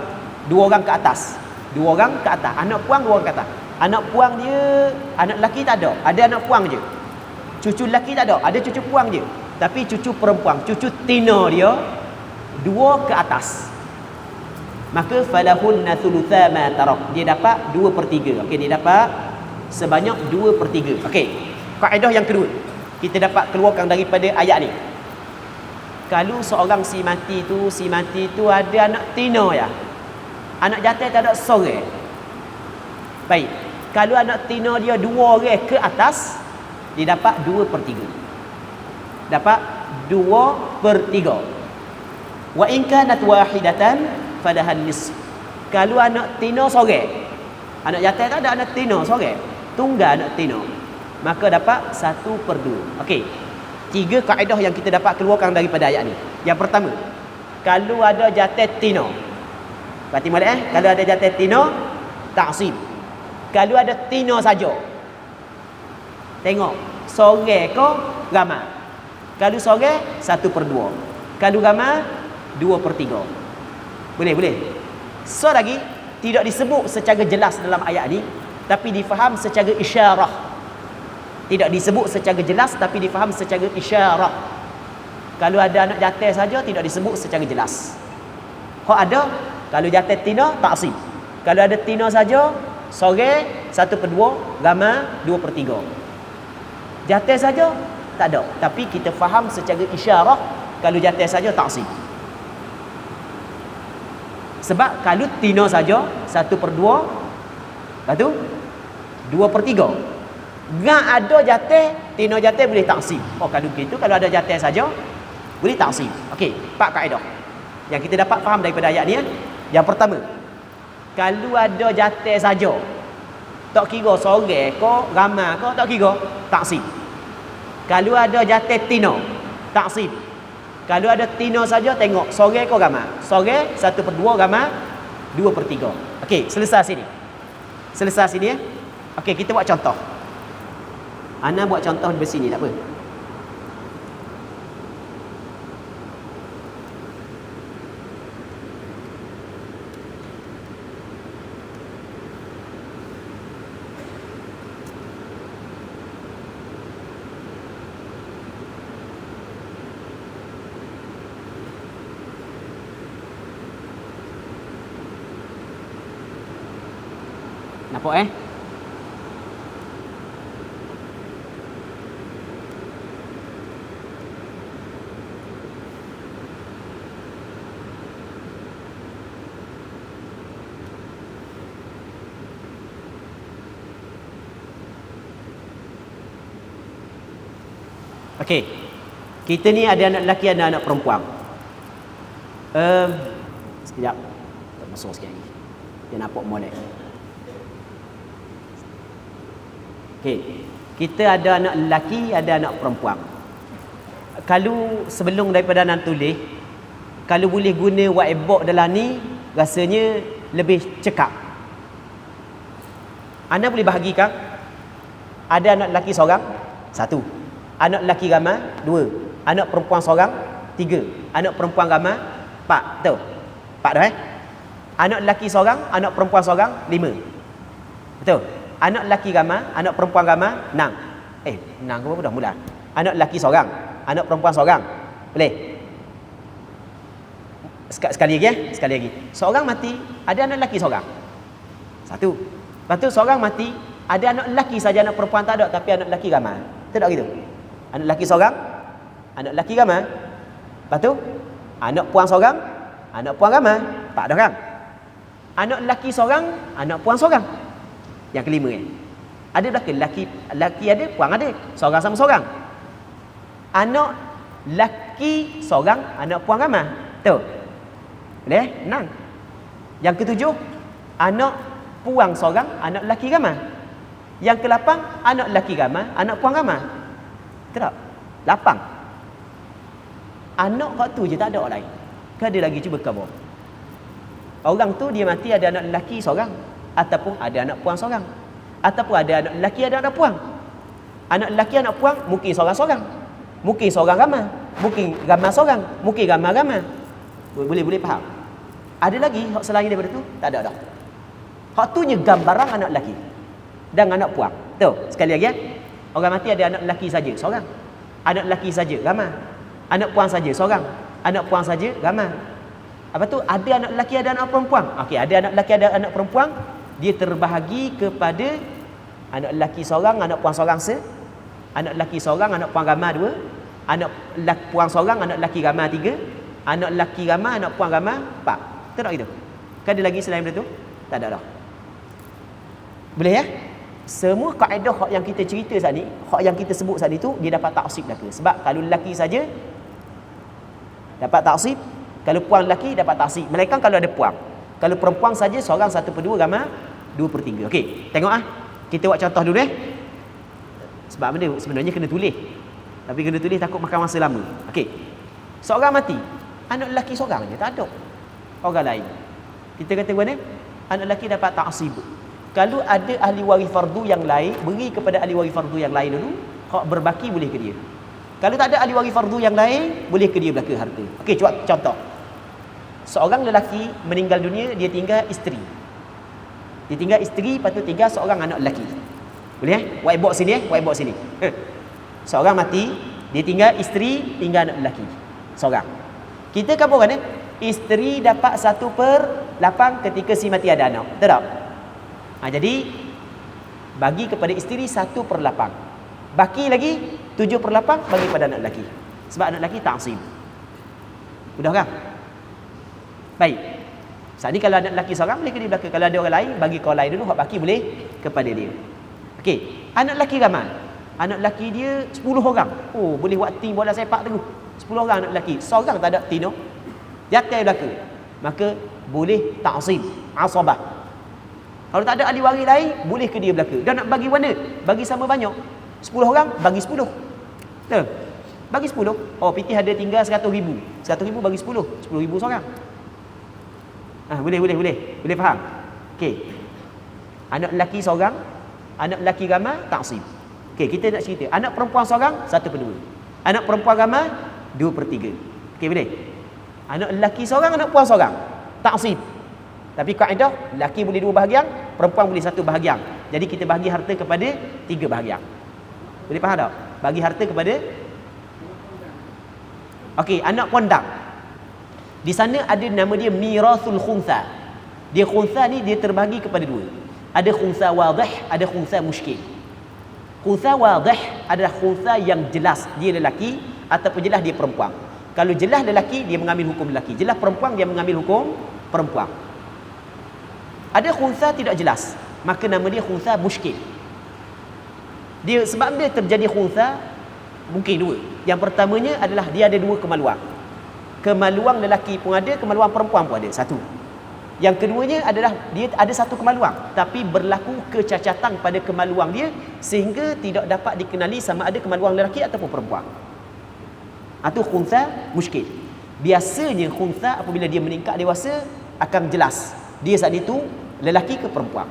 dua orang ke atas. Dua orang ke atas. Anak puang dua orang ke atas. Anak puang dia, anak lelaki tak ada. Ada anak puang je. Cucu lelaki tak ada. Ada cucu puang je. Tapi cucu perempuan, cucu tina dia dua ke atas. Maka falahunna thulutha ma tarak. Dia dapat 2/3. Okey, dia dapat sebanyak 2/3. Okey. Kaedah yang kedua, kita dapat keluarkan daripada ayat ni. Kalau seorang si mati tu ada anak tina ya. Anak jantan tak ada seorang. Baik. Kalau anak tina dia dua orang ke atas, dia dapat 2/3. Dapat 2/3. Wa in kanat wahidatan falahan nisf. Kalau anak tina seorang, anak jantan tak ada, anak tina seorang, tunggal anak tina, maka dapat 1/2. Okey. 3 kaedah yang kita dapat keluarkan daripada ayat ni. Yang pertama, kalau ada jantan tina, berarti molek kalau ada jantan tina, taksib. Kalau ada tina saja, tengok seorang ke ramai. Kalau seorang 1/2. Kalau ramai 2/3. Boleh. So lagi tidak disebut secara jelas dalam ayat ni, tapi difaham secara isyarah. Tidak disebut secara jelas, tapi difaham secara isyarah. Kalau ada anak jantan saja tidak disebut secara jelas. Kalau ada, kalau jantan tina taksib. Kalau ada tina saja, seorang 1/2, ramai 2/3. Jantan saja tak ada, tapi kita faham secara isyarah kalau jantan saja taksib. Sebab kalau tina saja 1/2, lepas tu 2/3. Gak ada jantan, tina jantan boleh taksib. Oh, kalau begitu, kalau ada jantan saja boleh taksib. Okey, 4 kaedah yang kita dapat faham daripada ayat ni. Yang pertama, kalau ada jantan saja, Tak kira seorang ke, ramai ke, tak kira. Taksib. Kalau ada jatah tino, taksib. Kalau ada tino saja, tengok seorang ke ramai. Seorang 1/2, ramai 2/3. Okey, selesai sini. Selesai sini ya. Okey, kita buat contoh. Ana buat contoh di sini, tak apa. Nampak Okey. Kita ni ada anak lelaki, ada anak perempuan. Sekejap. Tak masuk sikit lagi. Dia nampak molek. Okey. Kita ada anak lelaki, ada anak perempuan. Kalau sebelum daripada anak tulis, kalau boleh guna whiteboard dalam ni, rasanya lebih cekap. Anda boleh bahagikan. Ada anak lelaki seorang, 1. Anak lelaki ramai, 2. Anak perempuan seorang, 3. Anak perempuan ramai, 4. Betul? 4 dah Anak lelaki seorang, anak perempuan seorang, 5. Betul? Anak lelaki ramai, anak perempuan ramai, 6. 6 ke berapa dah mula? Anak lelaki seorang, anak perempuan seorang. Boleh? Sekali lagi Sekali lagi. Seorang mati, ada anak lelaki seorang. 1. Lepas tu seorang mati, ada anak lelaki saja, anak perempuan tak ada, tapi anak lelaki ramai. Betul tak gitu? Anak lelaki seorang, anak lelaki ramai. Lepas tu anak puan seorang, anak puan ramai. 4 dah kan? Anak lelaki seorang, anak puan seorang. Yang kelima ada lelaki ada, puan ada. Seorang sama seorang. Anak lelaki seorang, anak puan ramai. Betul? Boleh? Senang. Yang ketujuh, anak puan seorang, anak lelaki ramai. Yang ke-8, anak lelaki ramai, anak puan ramai. Betul tak? 8. Anak kat tu je, tak ada orang lain. Kan dia lagi cuba cover. Orang tu dia mati ada anak lelaki seorang, ataupun ada anak puan seorang, ataupun ada anak lelaki ada anak puan. Anak lelaki anak puan mungkin seorang-seorang, mungkin seorang ramai, mungkin ramai seorang, mungkin ramai-ramai. Boleh faham? Ada lagi hak selain daripada tu? Tak ada dah. Hak tu nya gambaran anak lelaki dan anak puan. Tu sekali lagi orang mati ada anak lelaki saja seorang, anak lelaki saja ramai, anak puan saja seorang, anak puan saja ramai. Apa tu? Ada anak lelaki, ada anak perempuan. Okey, ada anak lelaki, ada anak perempuan, dia terbahagi kepada anak lelaki seorang, anak puan seorang anak lelaki seorang, anak puan ramai 2, anak puan seorang, anak lelaki ramai 3, anak lelaki ramai, anak puan ramai 4. Betul tak gitu? Kan ada lagi selain daripada tu? Tak ada dah. Boleh ya? Semua kaedah hak yang kita cerita saat ni, hak yang kita sebut saat itu, dia dapat taksib belaka. Sebab kalau lelaki saja dapat taksib, kalau puan lelaki dapat taksib. Melainkan kalau ada puan. Kalau perempuan saja seorang 1/2, ramai 2/3. Okey, tengok kita buat contoh dulu Sebab benda sebenarnya kena tulis. Tapi kena tulis takut makan masa lama. Okey. Seorang mati, anak lelaki seorang je, tak ada orang lain. Kita kata mana? Anak lelaki dapat taksib. Kalau ada ahli waris fardu yang lain, beri kepada ahli waris fardu yang lain dulu. Hak berbaki boleh ke dia. Kalau tak ada ahli waris fardu yang lain, boleh ke dia belaka harta. Okey, cuba contoh. Seorang lelaki meninggal dunia, dia tinggal isteri. Dia tinggal isteri, lepas tu tinggal seorang anak lelaki. Boleh whiteboard sini whiteboard sini. Seorang mati, dia tinggal isteri, tinggal anak lelaki. Seorang. Kita kaburkan isteri dapat 1/8 ketika si mati ada anak. Betul tak? Jadi bagi kepada isteri 1/8. Baki lagi 7/8 bagi pada anak lelaki. Sebab anak lelaki taksib. Mudah kan? Baik. Saat ni kalau anak lelaki seorang boleh ke dia belaka. Kalau ada orang lain, bagi kau lain dulu, hak baki boleh kepada dia. Okey, anak lelaki ramai. Anak lelaki dia 10 orang. Oh, boleh buat tim bola sepak tu. 10 orang anak lelaki. Seorang tak ada tino. Jatuh belaka. Maka boleh taksib, asabah. Kalau tak ada ahli waris lain, boleh ke dia belaka. Dan nak bagi mana? Bagi sama banyak. 10 orang, bagi 10. Betul? Bagi 10. Oh, PT ada tinggal 100,000. 100,000 bagi 10. 10,000 seorang. Boleh. Boleh faham? Okey. Anak lelaki seorang, anak lelaki ramai, taksib. Okey, kita nak cerita. Anak perempuan seorang, 1/2. Anak perempuan ramai, 2/3. Okey, boleh? Anak lelaki seorang, anak perempuan seorang, taksib. Tapi kaedah, lelaki boleh 2 bahagian, perempuan boleh 1 bahagian. Jadi kita bagi harta kepada 3 bahagian. Boleh faham tak? Bagi harta kepada okey, anak kondang. Di sana ada nama dia mirasul khunsa. Dia khunsa ni dia terbagi kepada 2. Ada khunsa wadih, ada khunsa muskil. Khunsa wadih adalah khunsa yang jelas dia lelaki ataupun jelas dia perempuan. Kalau jelas lelaki, dia mengambil hukum lelaki. Jelas perempuan, dia mengambil hukum perempuan. Ada khunsa tidak jelas, maka nama dia khunsa muskil. Dia sebab dia terjadi khunsa mungkin 2. Yang pertamanya adalah dia ada 2 kemaluan. Kemaluan lelaki pun ada, kemaluan perempuan pun ada. 1. Yang keduanya adalah dia ada 1 kemaluan, tapi berlaku kecacatan pada kemaluan dia sehingga tidak dapat dikenali sama ada kemaluan lelaki ataupun perempuan. Itu khunsa muskil. Biasanya khunsa apabila dia meningkat dewasa akan jelas dia saat itu lelaki ke perempuan.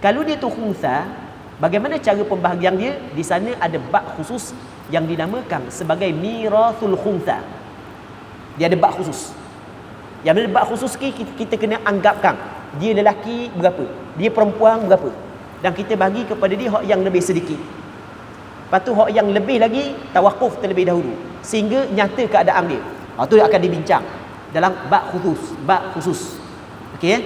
Kalau dia tu khunsa, bagaimana cara pembahagian dia? Di sana ada bab khusus yang dinamakan sebagai mirasul khunsa. Dia ada bab khusus. Yang mana bab khusus kita kena anggapkan dia lelaki berapa, dia perempuan berapa, dan kita bagi kepada dia hak yang lebih sedikit. Lepas tu hak yang lebih lagi tawakuf terlebih dahulu sehingga nyata keadaan dia. Itu akan dibincang dalam bab khusus. Okey.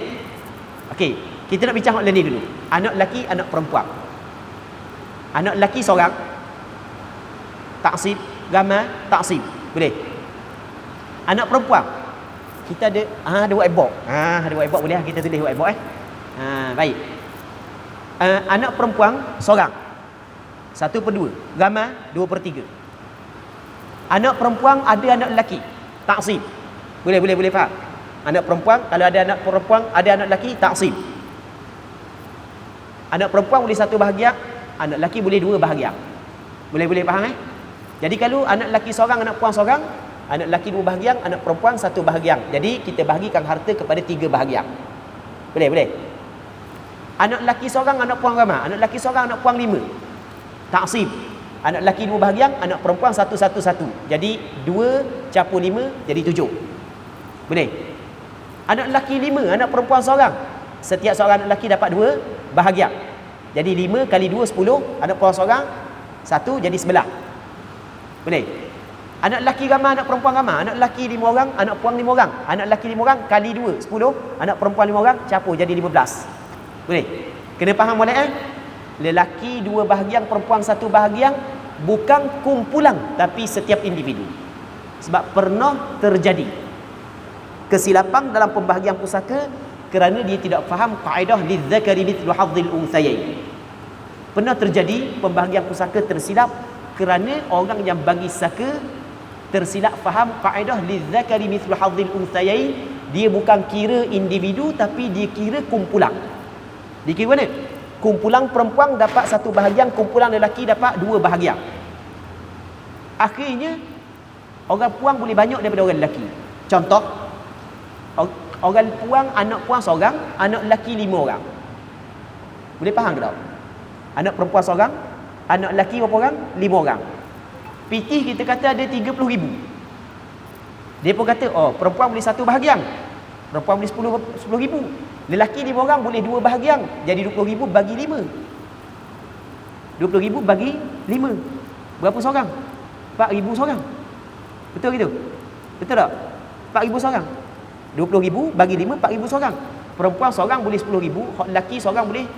Okey, kita nak bincang hak lain dulu. Anak lelaki, anak perempuan. Anak lelaki seorang, taksib, ramai, taksib. Boleh. Anak perempuan, kita ada whiteboard. Ada whiteboard, boleh kita tulis whiteboard baik. Anak perempuan seorang, 1/2. Ramai, 2/3. Anak perempuan ada anak lelaki, taksib. Boleh faham? Anak perempuan, kalau ada anak perempuan, ada anak lelaki, taksib. Anak perempuan boleh 1 bahagian, anak lelaki boleh 2 bahagian. Boleh faham Jadi kalau anak lelaki seorang, anak perempuan seorang, anak lelaki 2 bahagian, anak perempuan 1 bahagian. Jadi kita bahagikan harta kepada 3 bahagian. Boleh. Anak lelaki seorang, anak perempuan ramai. Anak lelaki seorang, anak perempuan 5. Taksib. Anak lelaki 2 bahagian, anak perempuan 1. Jadi 2 campur 5 jadi 7. Boleh. Anak lelaki 5, anak perempuan seorang. Setiap seorang anak lelaki dapat 2 bahagian. Jadi 5 kali 2 10, anak perempuan seorang 1 jadi 11. Boleh. Anak lelaki ramai, anak perempuan ramai. Anak lelaki 5 orang, anak perempuan 5 orang. Anak lelaki 5 orang kali 2 10, anak perempuan 5 orang campur jadi 15. Boleh. Kena faham boleh Lelaki 2 bahagian, perempuan 1 bahagian, bukan kumpulan tapi setiap individu. Sebab pernah terjadi kesilapan dalam pembahagian pusaka kerana dia tidak faham kaedah lidzakari mithlu hadzil unthayain. Pernah terjadi pembahagian pusaka tersilap kerana orang yang bagi saka tersilap faham kaedah lidzakari mithlu hadzil unthayain. Dia bukan kira individu tapi dia kira kumpulan. Dia kira mana? Kumpulan perempuan dapat 1 bahagian, kumpulan lelaki dapat 2 bahagian. Akhirnya orang puang boleh banyak daripada orang lelaki. Contoh, orang puang, anak puang seorang, anak lelaki 5 orang. Boleh faham ke tak? Anak perempuan seorang, anak lelaki berapa orang? 5 orang. Pitih kita kata ada 30,000. Dia pun kata, perempuan boleh 1 bahagian, perempuan boleh 10,000. Lelaki 5 orang boleh 2 bahagian. Jadi 20,000 bagi 5. 20,000 bagi 5. Berapa seorang? 4,000 seorang. Betul gitu? Betul tak? 4,000 seorang. 20,000 bagi 5, 4,000 seorang. Perempuan seorang boleh 10,000, lelaki seorang boleh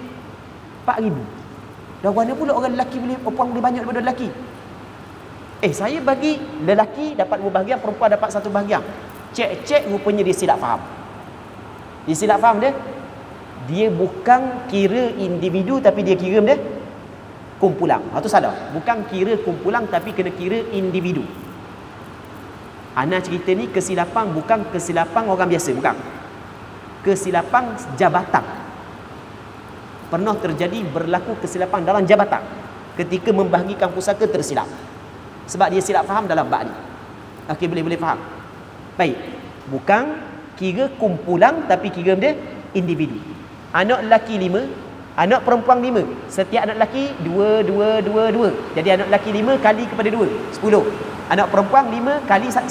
4,000. Dan mana pula orang lelaki boleh, perempuan boleh banyak daripada lelaki? Saya bagi lelaki dapat 2 bahagian, perempuan dapat 1 bahagian. Cek rupanya dia silap faham. Dia silap faham dia. Dia bukan kira individu tapi dia kira dia kumpulan. Itu salah. Bukan kira kumpulan tapi kena kira individu. Ana cerita ni kesilapan bukan kesilapan orang biasa, bukan. Kesilapan jabatan. pernah terjadi berlaku kesilapan dalam jabatan ketika membahagikan pusaka tersilap. Sebab dia silap faham dalam bab ni. Okey, boleh faham. Baik. Bukan kira kumpulan tapi kira dia individu. Anak lelaki 5, anak perempuan 5. Setiap anak lelaki 2 2 2 2. Jadi anak lelaki 5 kali kepada 2, 10. Anak perempuan 5 kali 1,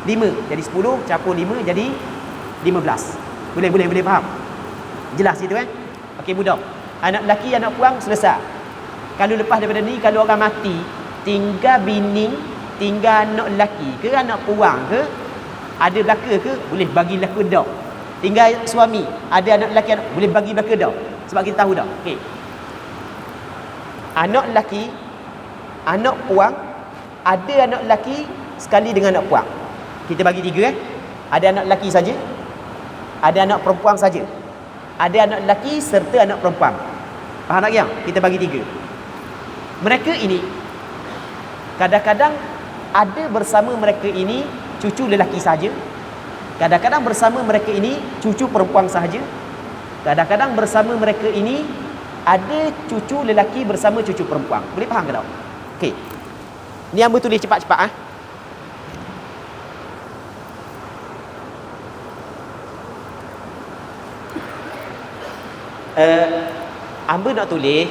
5. Jadi 10 campur 5 jadi 15. Boleh faham? Jelas itu kan? Okey, mudah. Anak lelaki, anak perempuan selesai. Kalau lepas daripada ni, kalau orang mati, tinggal bini, tinggal anak lelaki ke anak perempuan ke, ada belaka ke, boleh bagi belaka dah. Tinggal suami, ada anak lelaki, boleh bagi belaka dah. Sebab kita tahu dah. Okey. Anak lelaki, anak perempuan, ada anak lelaki sekali dengan anak perempuan. Kita bagi 3 kan? Ada anak lelaki saja, ada anak perempuan saja. Ada anak lelaki serta anak perempuan. Faham tak yang? Kita bagi 3. Mereka ini kadang-kadang ada bersama mereka ini cucu lelaki saja. Kadang-kadang bersama mereka ini cucu perempuan sahaja. Kadang-kadang bersama mereka ini ada cucu lelaki bersama cucu perempuan. Boleh faham ke tak? Okey. Ni hamba tulis cepat-cepat hamba nak tulis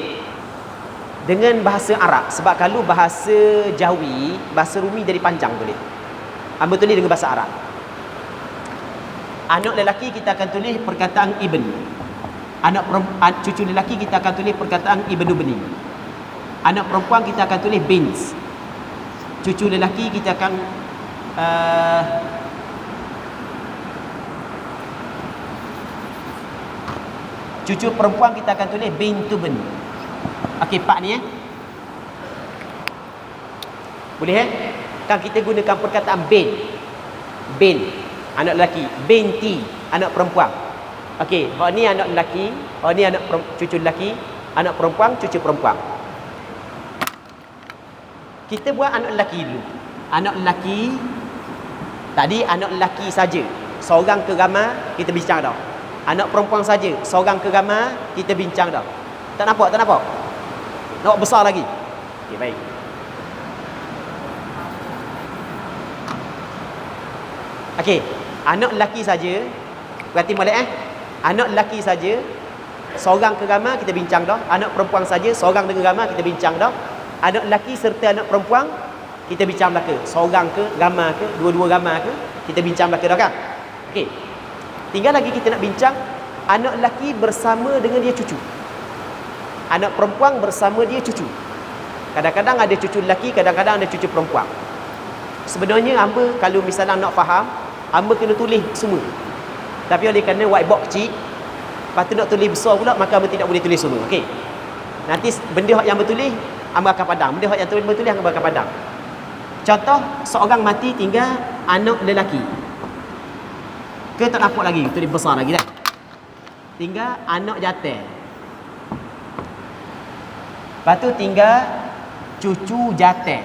dengan bahasa Arab. Sebab kalau bahasa Jawi, bahasa Rumi jadi panjang tulis. Hamba tulis dengan bahasa Arab. Anak lelaki kita akan tulis perkataan ibn. Cucu lelaki kita akan tulis perkataan ibnu bani. Anak perempuan kita akan tulis bins. Cucu lelaki kita akan cucu perempuan kita akan tulis bintu bin. Okey, pak ni boleh kan kita gunakan perkataan bin. Bin anak lelaki, binti anak perempuan. Okey, hak ni anak lelaki, hak ni cucu lelaki, anak perempuan cucu perempuan. Kita buat anak lelaki dulu. Anak lelaki tadi anak lelaki saja. Seorang ke ramai kita bincang dah. Anak perempuan saja, seorang ke ramai kita bincang dah. Tak nampak? Nampak besar lagi. Okey, baik. Okey, anak lelaki saja. Berarti molek anak lelaki saja, seorang ke ramai kita bincang dah. Anak perempuan saja, seorang dengan ramai kita bincang dah. Anak lelaki serta anak perempuan kita bincang belaka. Seorang ke ramai ke, dua-dua ramai ke, kita bincang belaka dah kan? Okey. Tinggal lagi kita nak bincang anak lelaki bersama dengan dia cucu. Anak perempuan bersama dia cucu. Kadang-kadang ada cucu lelaki, kadang-kadang ada cucu perempuan. Sebenarnya hamba kalau misalnya nak faham, hamba kena tulis semua. Tapi oleh kerana whiteboard kecil, lepas tu nak tulis besar pula, maka hamba tidak boleh tulis semua. Okey. Nanti benda yang hamba tulis, hamba akan padang. Benda yang hamba tulis, hamba akan padang. Contoh, seorang mati tinggal anak lelaki. Ke tak nampak lagi, tulis besar lagi dah. Tinggal anak jantan. Lepas tu tinggal cucu jantan.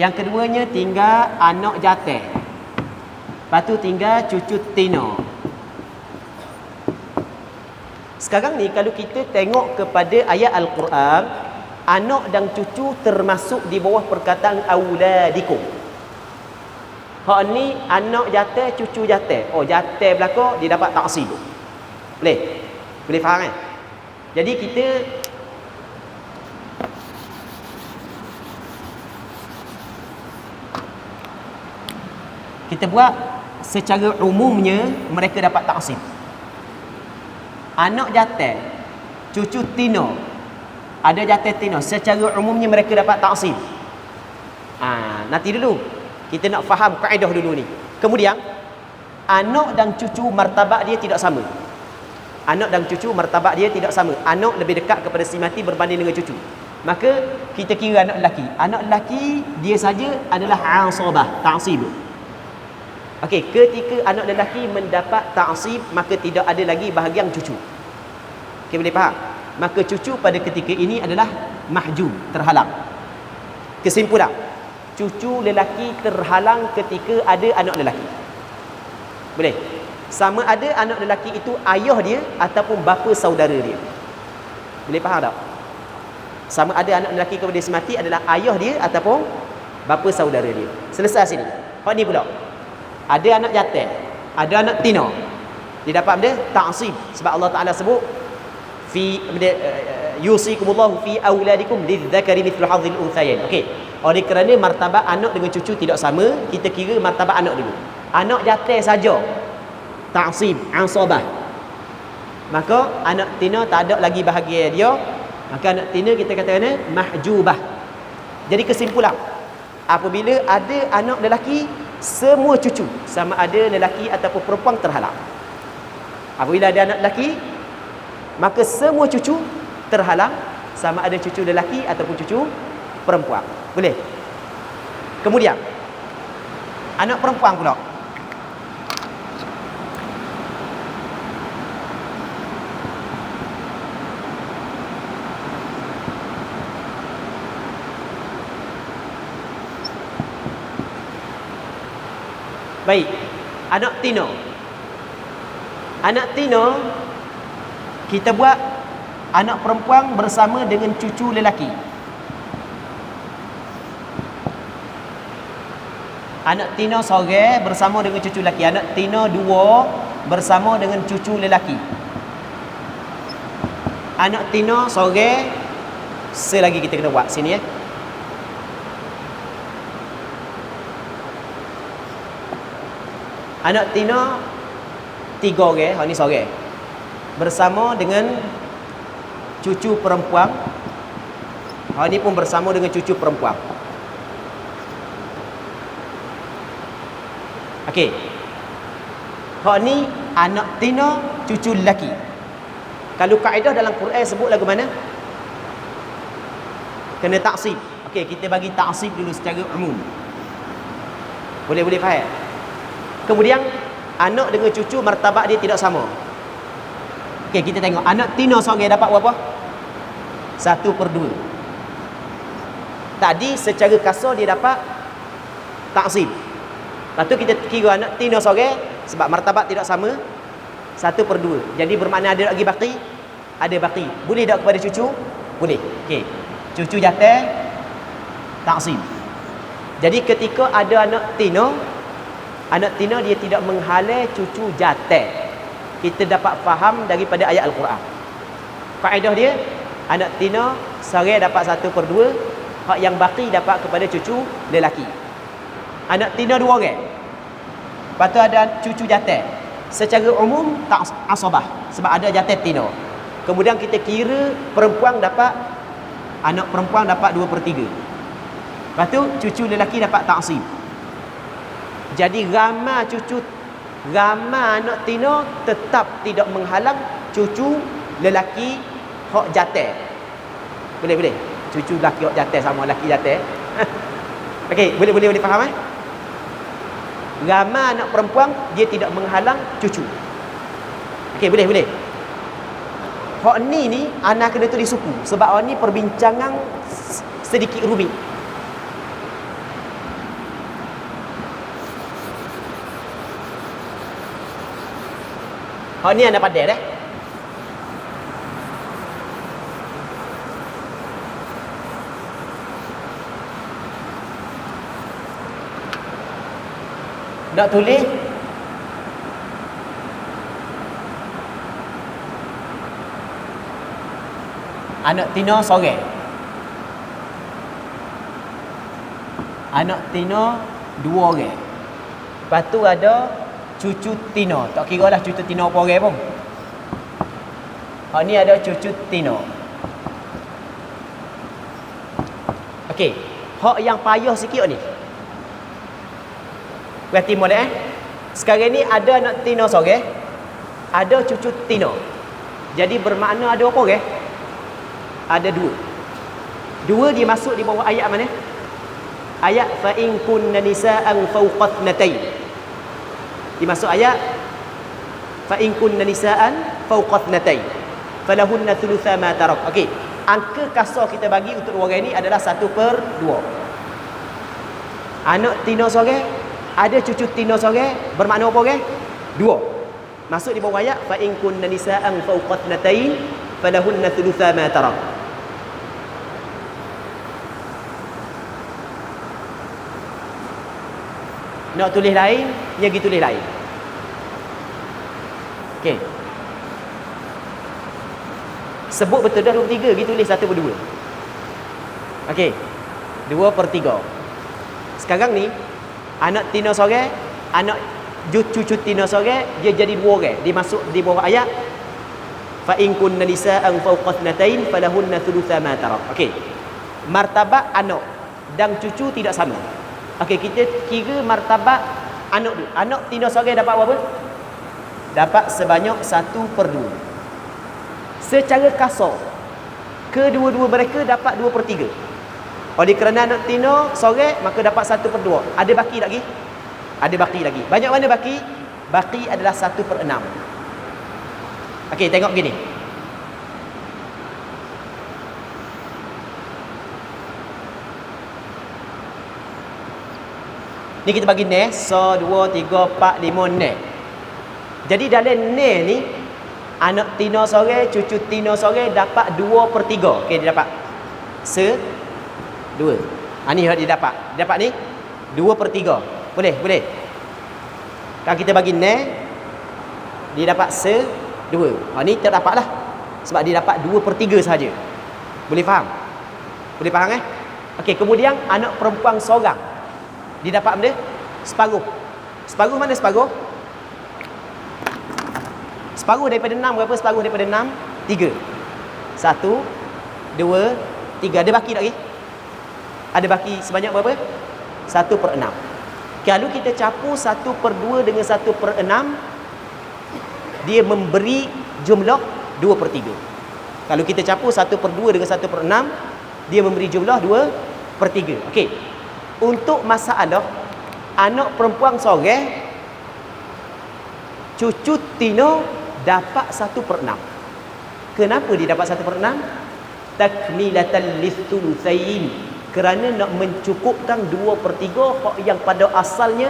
Yang keduanya tinggal anak jantan. Lepas tu tinggal cucu tino. Sekarang ni kalau kita tengok kepada ayat Al-Quran, anak dan cucu termasuk di bawah perkataan auladikum. Hak ni anak jantan, cucu jantan. Oh, jantan belaka dia dapat taksib. Boleh faham kan? Jadi kita buat secara umumnya mereka dapat taksib. Anak jantan, cucu tino, ada jantan tino, secara umumnya mereka dapat taksib. Nanti dulu kita nak faham kaedah dulu ni. Kemudian anak dan cucu martabat dia tidak sama. Anak dan cucu martabat dia tidak sama. Anak lebih dekat kepada si mati berbanding dengan cucu. Maka kita kira anak lelaki. Anak lelaki dia saja adalah asabah, ta'sib. Okey, ketika anak lelaki mendapat ta'sib, maka tidak ada lagi bahagian cucu. Okey, boleh faham? Maka cucu pada ketika ini adalah mahjub, terhalang. Kesimpulan, cucu lelaki terhalang ketika ada anak lelaki. Boleh? sama ada anak lelaki itu ayah dia ataupun bapa saudara dia. Boleh faham tak? Sama ada anak lelaki kepada dia semati adalah ayah dia ataupun bapa saudara dia. Selesai sini. Hak ni pula. Ada anak jantan, ada anak tina. Dia dapat benda ta'sib sebab Allah Taala sebut fi yusikumullahu fi auladikum lidzakari mithlu hadzil unthayain. Okey. Oleh kerana martabat anak dengan cucu tidak sama, kita kira martabat anak dulu. Anak jantan saja ta'sib asabah. Maka anak tina tak ada lagi bahagia dia, maka anak tina kita katakan mahjubah. Jadi kesimpulan, apabila ada anak lelaki, semua cucu sama ada lelaki ataupun perempuan terhalang. Apabila ada anak lelaki, maka semua cucu terhalang, sama ada cucu lelaki ataupun cucu perempuan. Boleh? Kemudian anak perempuan pula. Baik, anak tina. Anak tina kita buat anak perempuan bersama dengan cucu lelaki. Anak tina seorang bersama dengan cucu lelaki. Anak tina dua bersama dengan cucu lelaki. Anak tina seorang selagi kita kena buat sini ya. Anak tina tiga orang, hak ni seorang. Bersama dengan cucu perempuan. Hak ni pun bersama dengan cucu perempuan. Okey. Hak ni anak tina cucu lelaki. Kalau kaedah dalam Quran sebut lagu mana? Kena ta'sib. Okey, kita bagi ta'sib dulu secara umum. Boleh faham? Kemudian anak dengan cucu martabat dia tidak sama. Okey, kita tengok anak tina seorang dapat berapa? 1/2. Tadi secara kasar dia dapat ta'sib. Lepas tu kita kira anak tina seorang sebab martabat tidak sama 1/2. Jadi bermakna ada lagi baki? Ada baki. Boleh tak kepada cucu? Boleh. Okey. Cucu jantan ta'sib. Jadi ketika ada anak tina dia tidak menghalang cucu jantan. Kita dapat faham daripada ayat Al-Quran. Kaedah dia, anak tina seorang dapat 1/2, hak yang baki dapat kepada cucu lelaki. Anak tina 2 orang. Lepas tu ada cucu jantan. Secara umum tak asabah sebab ada jantan tina. Kemudian kita kira anak perempuan dapat 2/3. Lepas tu cucu lelaki dapat ta'sib. Jadi ramai anak tina tetap tidak menghalang cucu lelaki hak jantan. Boleh. Cucu lelaki hak jantan sama lelaki jantan. Okey, boleh faham eh? Ramai anak perempuan dia tidak menghalang cucu. Okey, boleh. Hak ni anak kena tulis suku sebab hak ni perbincangan sedikit rumit. Hak ni anda pandai dah. Nak tulis anak tina seorang. Anak tina 2 orang. Lepas tu ada cucu tina. Tak kira lah cucu tina apa orang pun. Hak ni ada cucu tina. Okey. Hak yang payah sikit ni. Berarti molek sekarang ni ada anak tina seorang, ada cucu tina. Jadi bermakna ada apa orang? Ada 2. 2 dia masuk di bawah ayat mana? Ayat fa in kunna nisaa'an fawqa ithnatayn. Dimasuk ayat fa in kunna nisaa'an fawqa ithnatayn falahunna thulutha ma tarak. Okey, angka kasar kita bagi untuk orang ini adalah 1/2. Anak tina seorang, ada cucu tina seorang, bermakna apa orang? 2. Masuk di bawah ayat fa in kunna nisaan fawqa thnatain falahunna thulutha ma tarak. Nak tulis lain, dia pergi tulis lain. Okey. Sebut betul dah 23, pergi tulis 1/2. Okey. 2/3. Sekarang ni anak tina seorang, anak cucu tina seorang, dia jadi 2 orang. Dia masuk di bawah ayat fa in kunna nisaan fawqa thnatain falahunna thulutha ma tarak. Okey. Martabat anak dan cucu tidak sama. Okey, kita kira martabat anak tu. Anak tina seorang dapat berapa? Dapat sebanyak 1/2. Secara kasar, kedua-dua mereka dapat 2/3. Oleh kerana anak tina seorang, maka dapat 1/2. Ada baki lagi? Ada baki lagi. Banyak mana baki? Baki adalah 1/6. Okey, tengok gini. Ni kita bagi ne, 1, 2, 3, 4, 5 ne. Jadi dalam ne ni, anak tina seorang, cucu tina seorang dapat 2/3. Okey, dia dapat 2. Ni dia dapat. Dia dapat ni 2/3. Boleh, boleh. Kalau kita bagi ne, dia dapat 2. Ni tak dapat lah. Sebab dia dapat 2/3 sahaja. Boleh faham? Boleh faham Okey, kemudian anak perempuan seorang, dia dapat benda? Separuh. Separuh mana separuh? Separuh daripada 6 berapa? Separuh daripada 6? 3. 1, 2, 3. Ada baki tak lagi? Ada baki sebanyak berapa? 1/6. Kalau kita capur 1/2 dengan 1/6, dia memberi jumlah 2/3. Kalau kita capur 1/2 dengan 1/6, dia memberi jumlah 2/3. Okey. Untuk masalah anak perempuan seorang, cucu tina dapat 1/6. Kenapa dia dapat 1/6? Takmilatan lithulutsain. Kerana nak mencukupkan 2/3 hak yang pada asalnya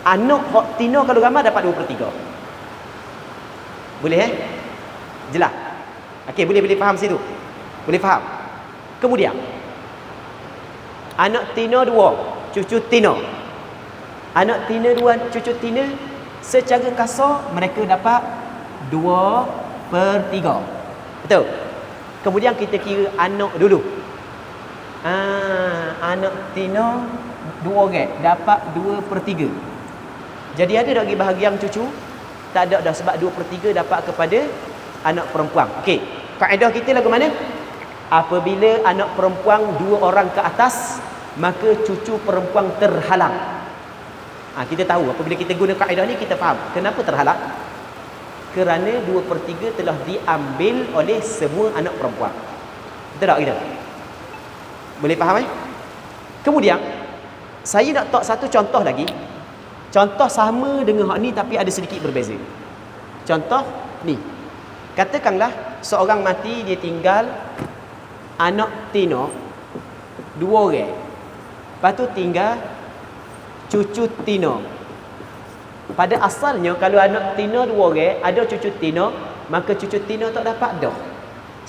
anak hak tina kalau ramai dapat 2/3. Boleh Jelas? Okey, boleh faham situ? Boleh faham? Kemudian anak tina 2, cucu tina. Anak tina 2, cucu tina, secara kasar mereka dapat 2/3. Betul? Kemudian kita kira anak dulu. Anak tina 2 orang dapat 2/3. Jadi ada tak bagi bahagian cucu? Tak ada dah, sebab 2/3 dapat kepada anak perempuan. Okey, kaedah kita lagu mana? Apabila anak perempuan 2 orang ke atas, maka cucu perempuan terhalang. Kita tahu apabila kita guna kaedah ni, kita faham kenapa terhalang. Kerana 2/3 telah diambil oleh semua anak perempuan. Betul tak kita? Boleh faham Kemudian saya nak tak satu contoh lagi. Contoh sama dengan hak ni tapi ada sedikit berbeza. Contoh ni. Katakanlah seorang mati, dia tinggal anak tina 2 orang. Lepas tu tinggal cucu tina. Pada asalnya kalau anak tina 2 orang, ada cucu tina, maka cucu tina tak dapat dah.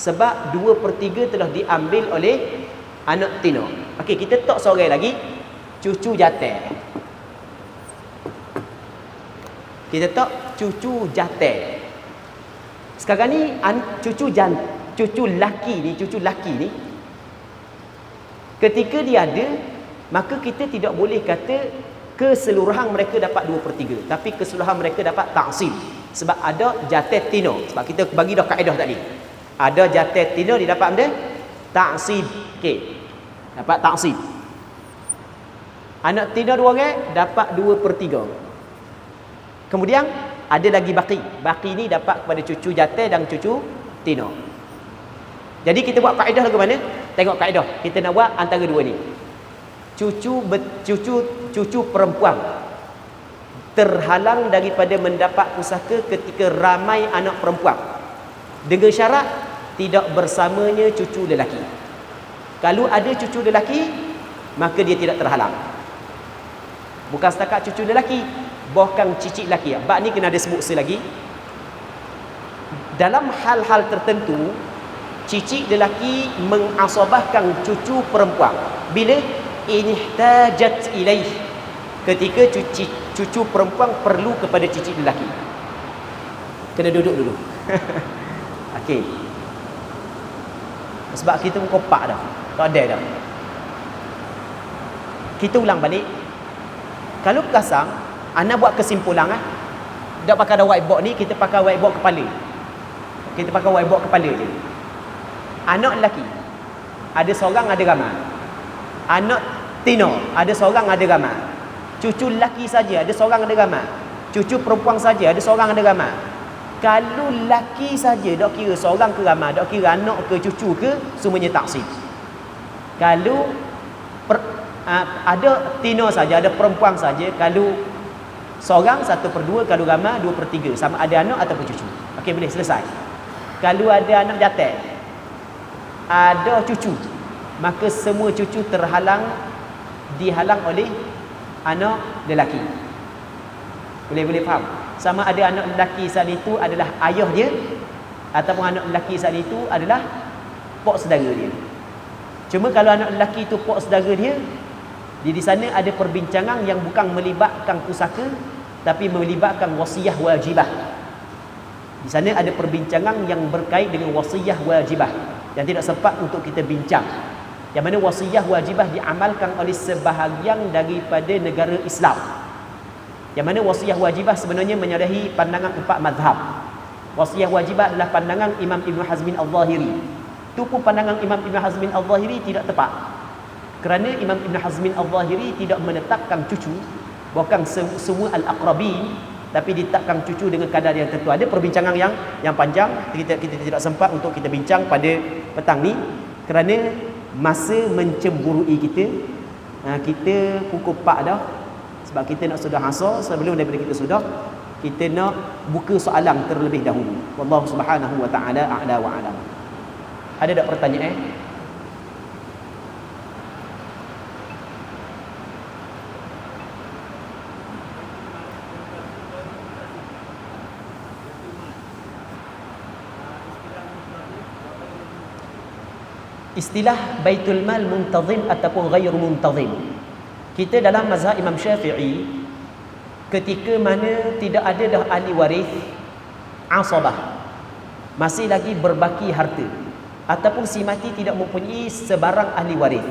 Sebab 2/3 telah diambil oleh anak tina. Okey, kita tak seorang lagi, cucu jantan. Kita tak cucu jantan. Sekarang ni cucu laki ni ketika dia ada, maka kita tidak boleh kata keseluruhan mereka dapat 2/3, tapi keseluruhan mereka dapat taksib. Sebab ada jantan tina. Sebab kita bagi dah kaedah tadi. Ada jantan tina, dia dapat benda? Taksib. Okey. Dapat taksib. Anak tina 2 orang dapat 2/3. Kemudian ada lagi baki. Baki ni dapat kepada cucu jantan dan cucu tina. Jadi kita buat kaedah lagu mana? Tengok kaedah. Kita nak buat antara dua ni. Cucu perempuan terhalang daripada mendapat pusaka ketika ramai anak perempuan, dengan syarat tidak bersamanya cucu lelaki. Kalau ada cucu lelaki, maka dia tidak terhalang. Bukan setakat cucu lelaki, bahkan cicit lelaki. Bab ni kena ada sebut selagi. dalam hal-hal tertentu cicit lelaki mengasabahkan cucu perempuan bila inihtajat ilaih, ketika cucu perempuan perlu kepada cicit lelaki. Kena duduk dulu. Okey. Sebab kita mengkopak dah, tak ada dah. Kita ulang balik. Kalau kasar, ana buat kesimpulan tak pakai ada whiteboard ni, kita pakai whiteboard kepala. Kita pakai whiteboard kepala je. Anak lelaki ada seorang ada ramai. Anak tino ada seorang ada ramai. Cucu lelaki saja ada seorang ada ramai. Cucu perempuan saja ada seorang ada ramai. Kalau lelaki saja tak kira seorang ke ramai, tak kira anak ke cucu ke, semuanya taksib. Kalau ada tino saja, ada perempuan saja, kalau seorang 1/2, kalau ramai 2/3, sama ada anak ataupun cucu. Okey, boleh selesai. Kalau ada anak jatah, ada cucu, maka semua cucu dihalang oleh anak lelaki. Boleh faham? Sama ada anak lelaki saat itu adalah ayah dia, ataupun anak lelaki saat itu adalah pok saudara dia. Cuma kalau anak lelaki itu pok saudara dia, di sana ada perbincangan yang bukan melibatkan pusaka, tapi melibatkan wasiyah wajibah. Di sana ada perbincangan yang berkait dengan wasiyah wajibah yang tidak sempat untuk kita bincang. Yang mana wasiyah wajibah diamalkan oleh sebahagian daripada negara Islam. Yang mana wasiyah wajibah sebenarnya menyalahi pandangan 4 mazhab. Wasiyah wajibah adalah pandangan Imam Ibn Hazmin Al-Zahiri. Itu pun pandangan Imam Ibn Hazmin Al-Zahiri tidak tepat. Kerana Imam Ibn Hazmin Al-Zahiri tidak menetapkan cucu, bukan semua al-aqrabin, tapi ditetapkan cucu dengan kadar yang tentu. Ada perbincangan yang panjang, kita tidak sempat untuk kita bincang pada petang ni kerana masa mencemburui kita. Kita pukul 4 dah, sebab kita nak sudah asar. Sebelum daripada kita nak buka soalan terlebih dahulu. Wallahu subhanahu wa ta'ala a'la wa a'lam. Ada tak pertanyaan? Istilah Baitul Mal muntazim ataupun ghairu muntazim. Kita dalam mazhab Imam Syafi'i, ketika mana tidak ada dah ahli waris asabah, masih lagi berbaki harta, ataupun si mati tidak mempunyai sebarang ahli waris,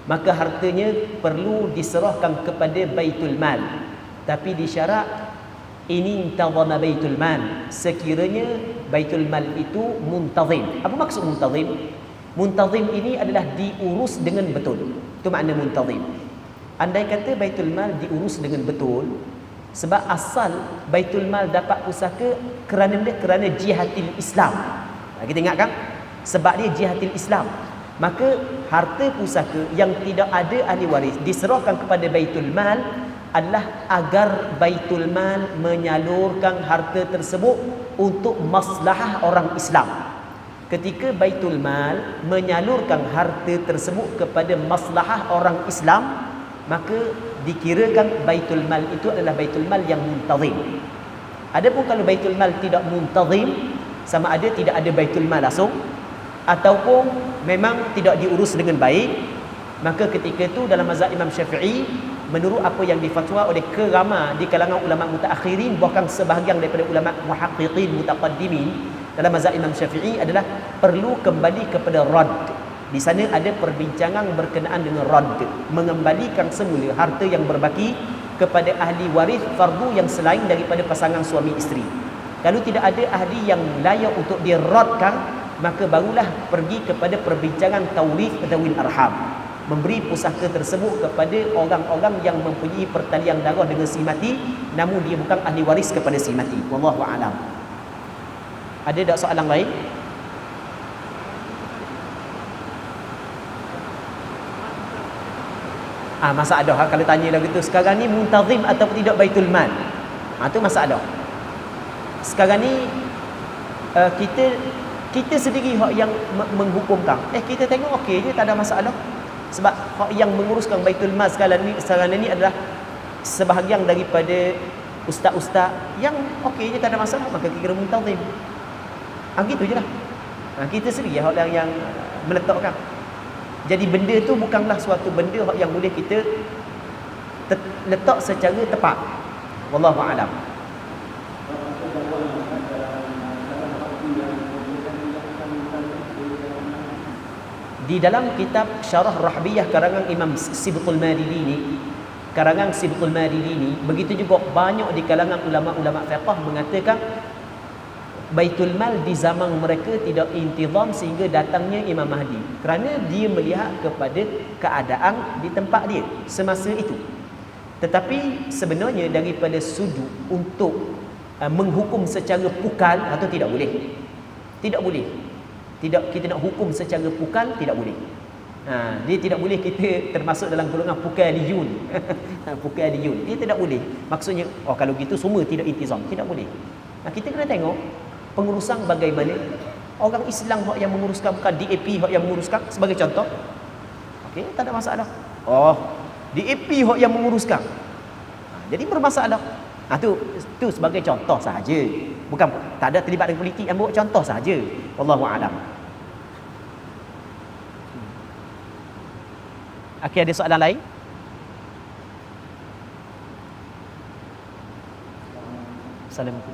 maka hartanya perlu diserahkan kepada Baitul Mal. Tapi disyarat ini intazama Baitul Mal, sekiranya Baitul Mal itu muntazim. Apa maksud muntazim? Muntazim ini adalah diurus dengan betul. Itu makna muntazim. Andai kata Baitul Mal diurus dengan betul, sebab asal Baitul Mal dapat pusaka kerana jihatil Islam. Kita ingat kan? Sebab dia jihatil Islam. Maka harta pusaka yang tidak ada ahli waris diserahkan kepada Baitul Mal adalah agar Baitul Mal menyalurkan harta tersebut untuk maslahah orang Islam. Ketika Baitul Mal menyalurkan harta tersebut kepada maslahah orang Islam, maka dikirakan Baitul Mal itu adalah Baitul Mal yang muntazim. Adapun kalau Baitul Mal tidak muntazim, sama ada tidak ada Baitul Mal langsung ataupun memang tidak diurus dengan baik, maka ketika itu dalam mazhab Imam Syafi'i, menurut apa yang difatwa oleh keramai di kalangan ulama mutaakhirin, bahkan sebahagian daripada ulama muhaqqiqin mutaqaddimin, dalam mazhab Imam Syafi'i adalah perlu kembali kepada rad. Di sana ada perbincangan berkenaan dengan rad, mengembalikan semula harta yang berbaki kepada ahli waris fardu yang selain daripada pasangan suami isteri. Kalau tidak ada ahli yang layak untuk diradkan, maka barulah pergi kepada perbincangan taurith dawil arham, memberi pusaka tersebut kepada orang-orang yang mempunyai pertalian darah dengan si mati, namun dia bukan ahli waris kepada si mati. Wallahu a'lam. Ada tak soalan lain? Masalah kalau tanya lagi tu, sekarang ni muntazim atau tidak Baitul Mal? Tu masalah. Sekarang ni kita sendiri hak yang menghukumkan. Kita tengok okey je, tak ada masalah. Sebab hak yang menguruskan Baitul Mal sekarang ni adalah sebahagian daripada ustaz-ustaz yang okey je, tak ada masalah, maka kira muntazim. Gitu je lah. Kita sendiri orang yang meletakkan. Jadi benda tu bukanlah suatu benda yang boleh kita letak secara tepat. Wallahu a'lam. Di dalam kitab Syarah Rahbiyah karangan Imam Sibtul Maridi ni, begitu juga banyak di kalangan ulama-ulama fiqh mengatakan Baitul Mal di zaman mereka tidak intizam sehingga datangnya Imam Mahdi, kerana dia melihat kepada keadaan di tempat dia semasa itu. Tetapi sebenarnya daripada sudut untuk menghukum secara pukal atau tidak boleh. Kita nak hukum secara pukal tidak boleh. Dia tidak boleh kita termasuk dalam golongan pukaliyun. Pukaliyun. Dia tidak boleh. Maksudnya kalau gitu semua tidak intizam, tidak boleh. Kita kena tengok pengurusan bagaimana orang Islam yang menguruskan, bukan DAP yang menguruskan sebagai contoh. Okey, tak ada masalah. DAP yang menguruskan. Jadi bermasalah. Tu sebagai contoh sahaja. Bukan tak ada terlibat dengan politik, yang buat contoh sahaja. Wallahu a'lam. Okey, ada soalan lain? Assalamualaikum.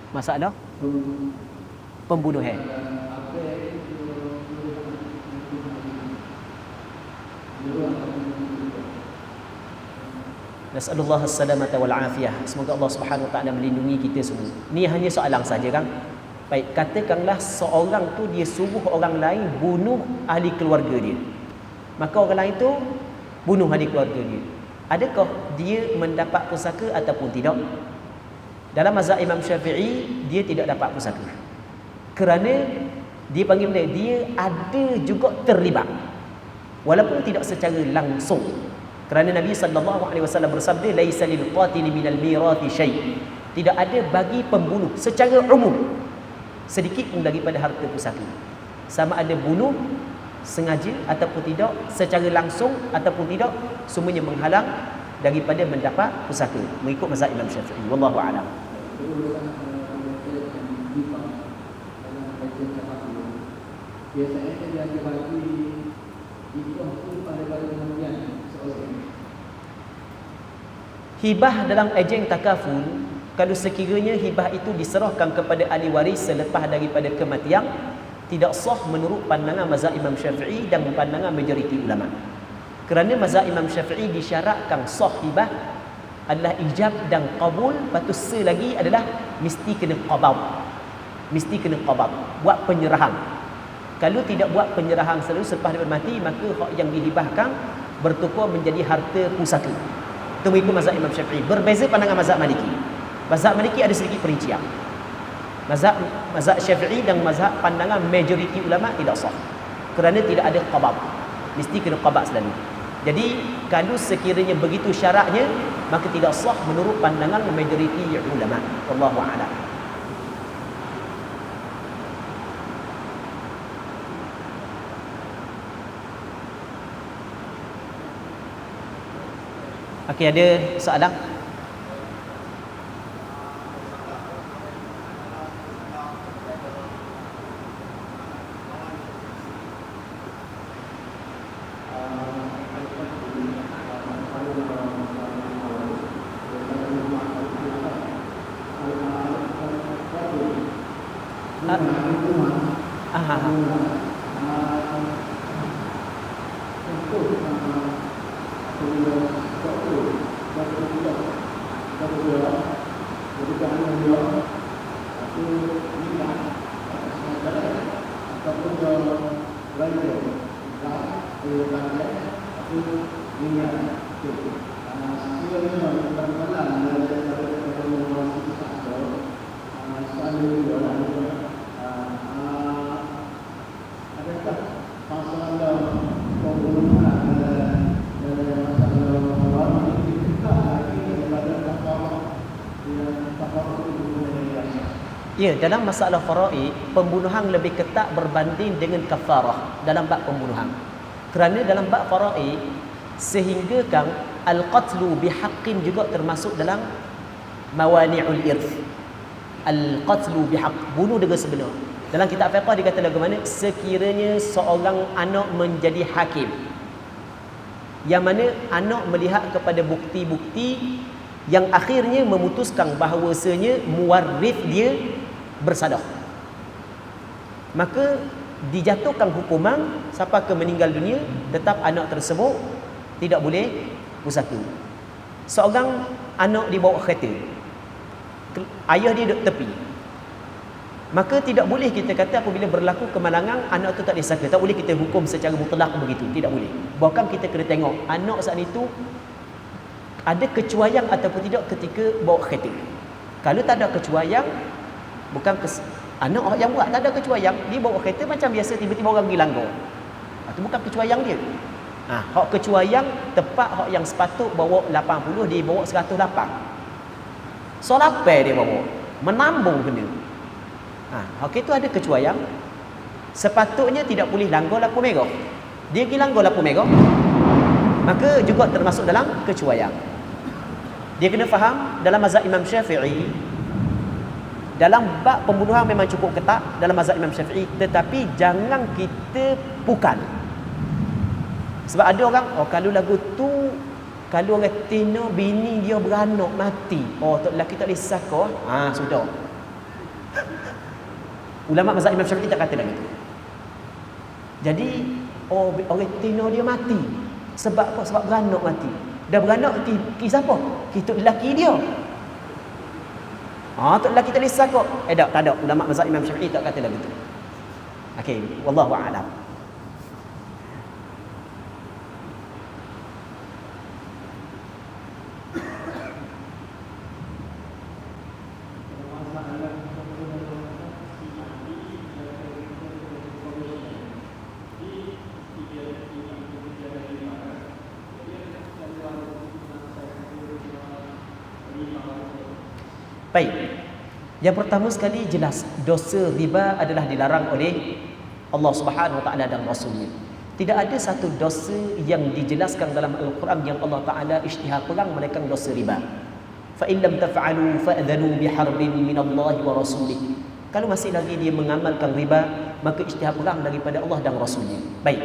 Masalah pembunuhan. Nasallallahu as-salamata wal afiyah. Semoga Allah Subhanahu wa taala melindungi kita semua. Ni hanya soalan saja kan. Baik, katakanlah seorang tu dia suruh orang lain bunuh ahli keluarga dia. Maka orang lain tu bunuh ahli keluarga dia. Adakah dia mendapat pusaka ataupun tidak? Dalam mazhab Imam Syafi'i, dia tidak dapat pusaka. Kerana dia panggil dia ada juga terlibat. Walaupun tidak secara langsung. Kerana Nabi SAW bersabda, laisa lil qatili minal mirathi syai'. Tidak ada bagi pembunuh secara umum sedikit pun daripada harta pusaka. Sama ada bunuh sengaja ataupun tidak, secara langsung ataupun tidak, semuanya menghalang daripada mendapat pusaka mengikut mazhab Imam Syafi'i. Wallahu a'lam. Biasanya dia bagi itu pada kemudian hibah dalam ejeng takaful, kalau sekiranya hibah itu diserahkan kepada ahli waris selepas daripada kematian, tidak sah menurut pandangan mazhab Imam Syafi'i dan pandangan majoriti ulama. Kerana mazhab Imam Syafi'i disyaratkan sah hibah adalah ijab dan qabul, patut selagi adalah mesti kena qabad. Mesti kena qabad, buat penyerahan. Kalau tidak buat penyerahan selalu selepas dia mati, maka hak yang dihibahkan bertukar menjadi harta pusaka. Itu mengikut mazhab Imam Syafi'i. Berbeza pandangan mazhab Maliki. Mazhab Maliki ada sedikit perincian. Mazhab Syafi'i dan mazhab pandangan majoriti ulama tidak sah. Kerana tidak ada qabad. Mesti kena qabad selalu. Jadi kalau sekiranya begitu syaratnya, maka tidak sah menurut pandangan majoriti ulama. Wallahu a'lam. Okey, ada soalan? Ya, dalam masalah faraid, pembunuhan lebih ketat berbanding dengan kafarah dalam bab pembunuhan. Kerana dalam bab faraid, sehinggakan al-qatlu bihaqqin juga termasuk dalam mawani'ul irth. Al-qatlu bihaq, bunuh dengan sebenar. Dalam kitab fiqh dikata lagu mana? Sekiranya seorang anak menjadi hakim, yang mana anak melihat kepada bukti-bukti yang akhirnya memutuskan bahawasanya muwarrith dia bersalah, maka dijatuhkan hukuman sampai ke meninggal dunia, tetap anak tersebut tidak boleh bersatu. Seorang anak dibawa kereta, ayah dia duduk tepi, maka tidak boleh kita kata apabila berlaku kemalangan anak tu tak disangka, tak boleh kita hukum secara mutlak begitu, tidak boleh. Bahkan kita kena tengok anak saat itu ada kecuaian ataupun tidak ketika bawa kereta. Kalau tak ada kecuaian, bukan anak orang yang buat tak ada kecuaian, dia bawa kereta macam biasa, tiba-tiba orang pergi langgar, itu bukan kecuaian dia. Hak kecuaian tepat hak yang sepatut bawa 80 dia bawa 108. Soal apa dia bawa? Menambung kena. Hak itu ada kecuaian. Sepatutnya tidak boleh langgar lampu merah. Dia pergi langgar lampu merah, maka juga termasuk dalam kecuaian. Dia kena faham dalam mazhab Imam Syafi'i, dalam bab pembunuhan memang cukup ketat dalam mazhab Imam Syafi'i, tetapi jangan kita pukal. Sebab ada orang, kalau lagu tu, kalau orang tino bini dia beranak mati, tu lelaki tak boleh saka, sudah. Ulama mazhab Imam Syafi'i tak kata lagi tu. Jadi orang tino dia mati sebab apa? Sebab beranak mati. Dah beranak ki siapa? Kita lelaki dia. Tu lelaki tak boleh saka. Tak ada. Ulama mazhab Imam Syafi'i tak kata lagi tu. Okey, wallahu a'lam. Baik. Yang pertama sekali jelas dosa riba adalah dilarang oleh Allah Subhanahu Wa Taala dan Rasulnya. Tidak ada satu dosa yang dijelaskan dalam Al-Quran yang Allah Taala isytihar perang melainkan dosa riba. Fa in lam taf'alu fa'dhanu biharbin minallahi wa rasulih. Kalau masih lagi dia mengamalkan riba, maka isytihar perang daripada Allah dan Rasulnya. Baik.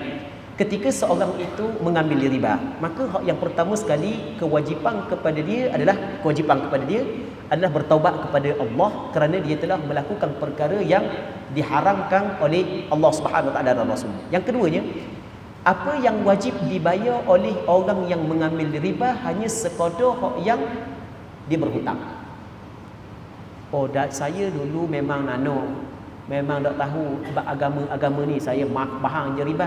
Ketika seorang itu mengambil riba, maka yang pertama sekali kewajipan kepada dia adalah bertaubat kepada Allah kerana dia telah melakukan perkara yang diharamkan oleh Allah Subhanahu Wa Taala dan Rasulnya. Yang keduanya, apa yang wajib dibayar oleh orang yang mengambil riba hanya sekadar hak yang dia berhutang. Saya dulu memang memang tak tahu sebab agama ni saya faham je riba.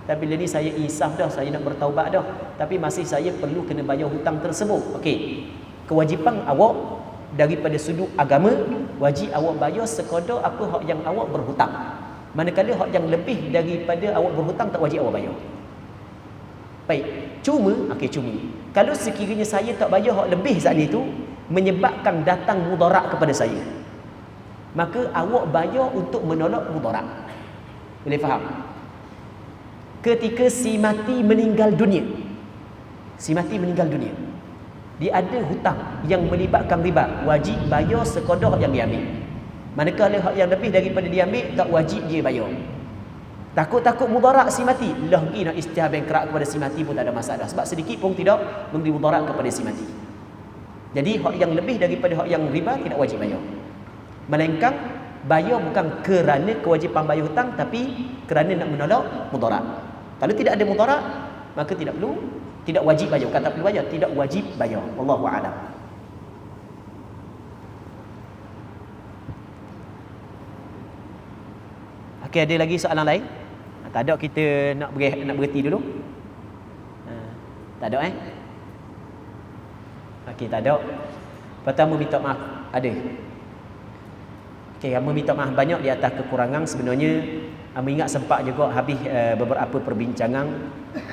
Tapi bila ni saya insaf dah, saya nak bertaubat dah, tapi masih saya perlu kena bayar hutang tersebut. Okey. Kewajipan awak daripada sudut agama, wajib awak bayar sekadar apa hak yang awak berhutang. Manakala hak yang lebih daripada awak berhutang tak wajib awak bayar. Baik. Cuma kalau sekiranya saya tak bayar hak lebih saat itu menyebabkan datang mudarat kepada saya, maka awak bayar untuk menolak mudarat. Boleh faham? Ketika si mati meninggal dunia, dia ada hutang yang melibatkan riba, wajib bayar sekadar yang diambil. Manakala hak yang lebih daripada diambil, tak wajib dia bayar. Takut mudarat si mati, lagi nak isytihar bangkrut kepada si mati pun tak ada masalah, sebab sedikit pun tidak memberi mudarat kepada si mati. Jadi hak yang lebih daripada hak yang riba tidak wajib bayar, melainkan bayar bukan kerana kewajipan bayar hutang, tapi kerana nak menolak mudarat. Kalau tidak ada mudarat, maka tidak wajib bayar. Bukan tak perlu bayar, tidak wajib bayar. Wallahu a'lam. Okey, ada lagi soalan lain? Tak ada, kita nak berhenti dulu. Tak ada Okey, tak ada. Pertama minta maaf. Ada. Okey, hamba minta maaf banyak di atas kekurangan. Sebenarnya hamba ingat sempat juga habis beberapa perbincangan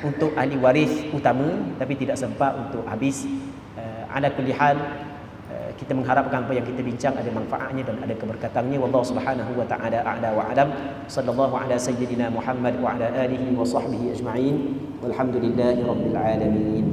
untuk ahli waris utama, tapi tidak sempat untuk habis. Ala kulli hal, kita mengharapkan apa yang kita bincang ada manfaatnya dan ada keberkatannya. Wallahu subhanahu wa ta'ala a'la wa a'lam. Sallallahu ala sayyidina Muhammad wa ala alihi wa sahbihi ajma'in. Walhamdulillahi rabbil alamin.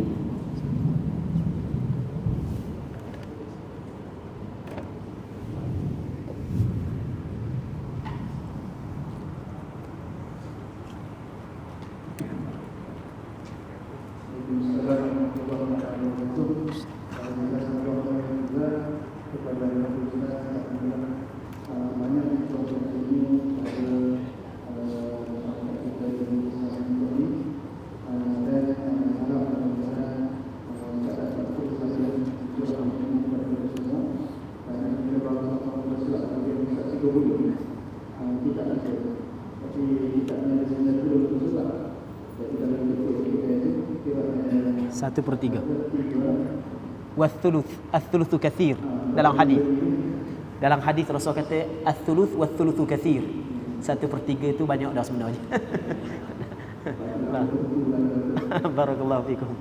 Satu per tiga. Wathuluth, athuluthu kathir dalam hadis. Dalam hadis Rasul kata athuluth wathuluthu kathir. Satu per tiga itu banyak dah sebenarnya. Barakallahu fikum.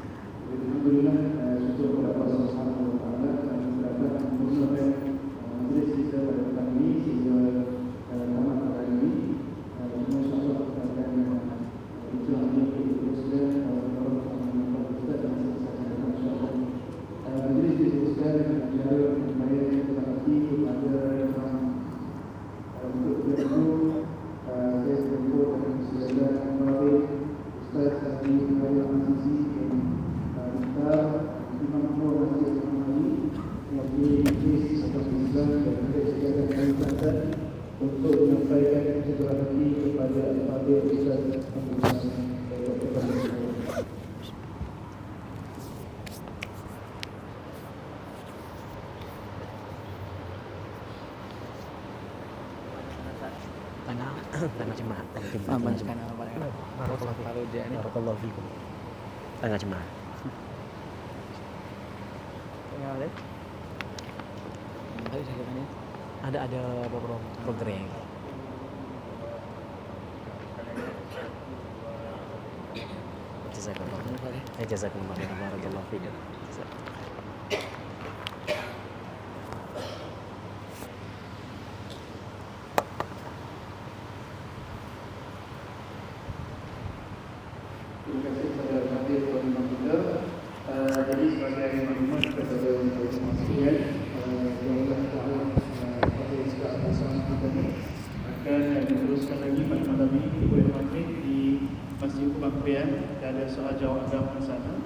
untuk menyampaikan sebuah hati kepada Ustaz Tanah cemat. Barakallahu fikum. Tanah cemat. Ada beberapa program. Jazakumullah khairan. Barakallahu fikum. Terima kasih kepada hadir dan kita. Jadi sebagai maklumat kepada semua sekalian, Allah Taala pada Ustaz Hasan kita ni akan meneruskan lagi pada malam ini oleh Mahmud di Masjid Kebangkitan dan ada soal jawab agama sana.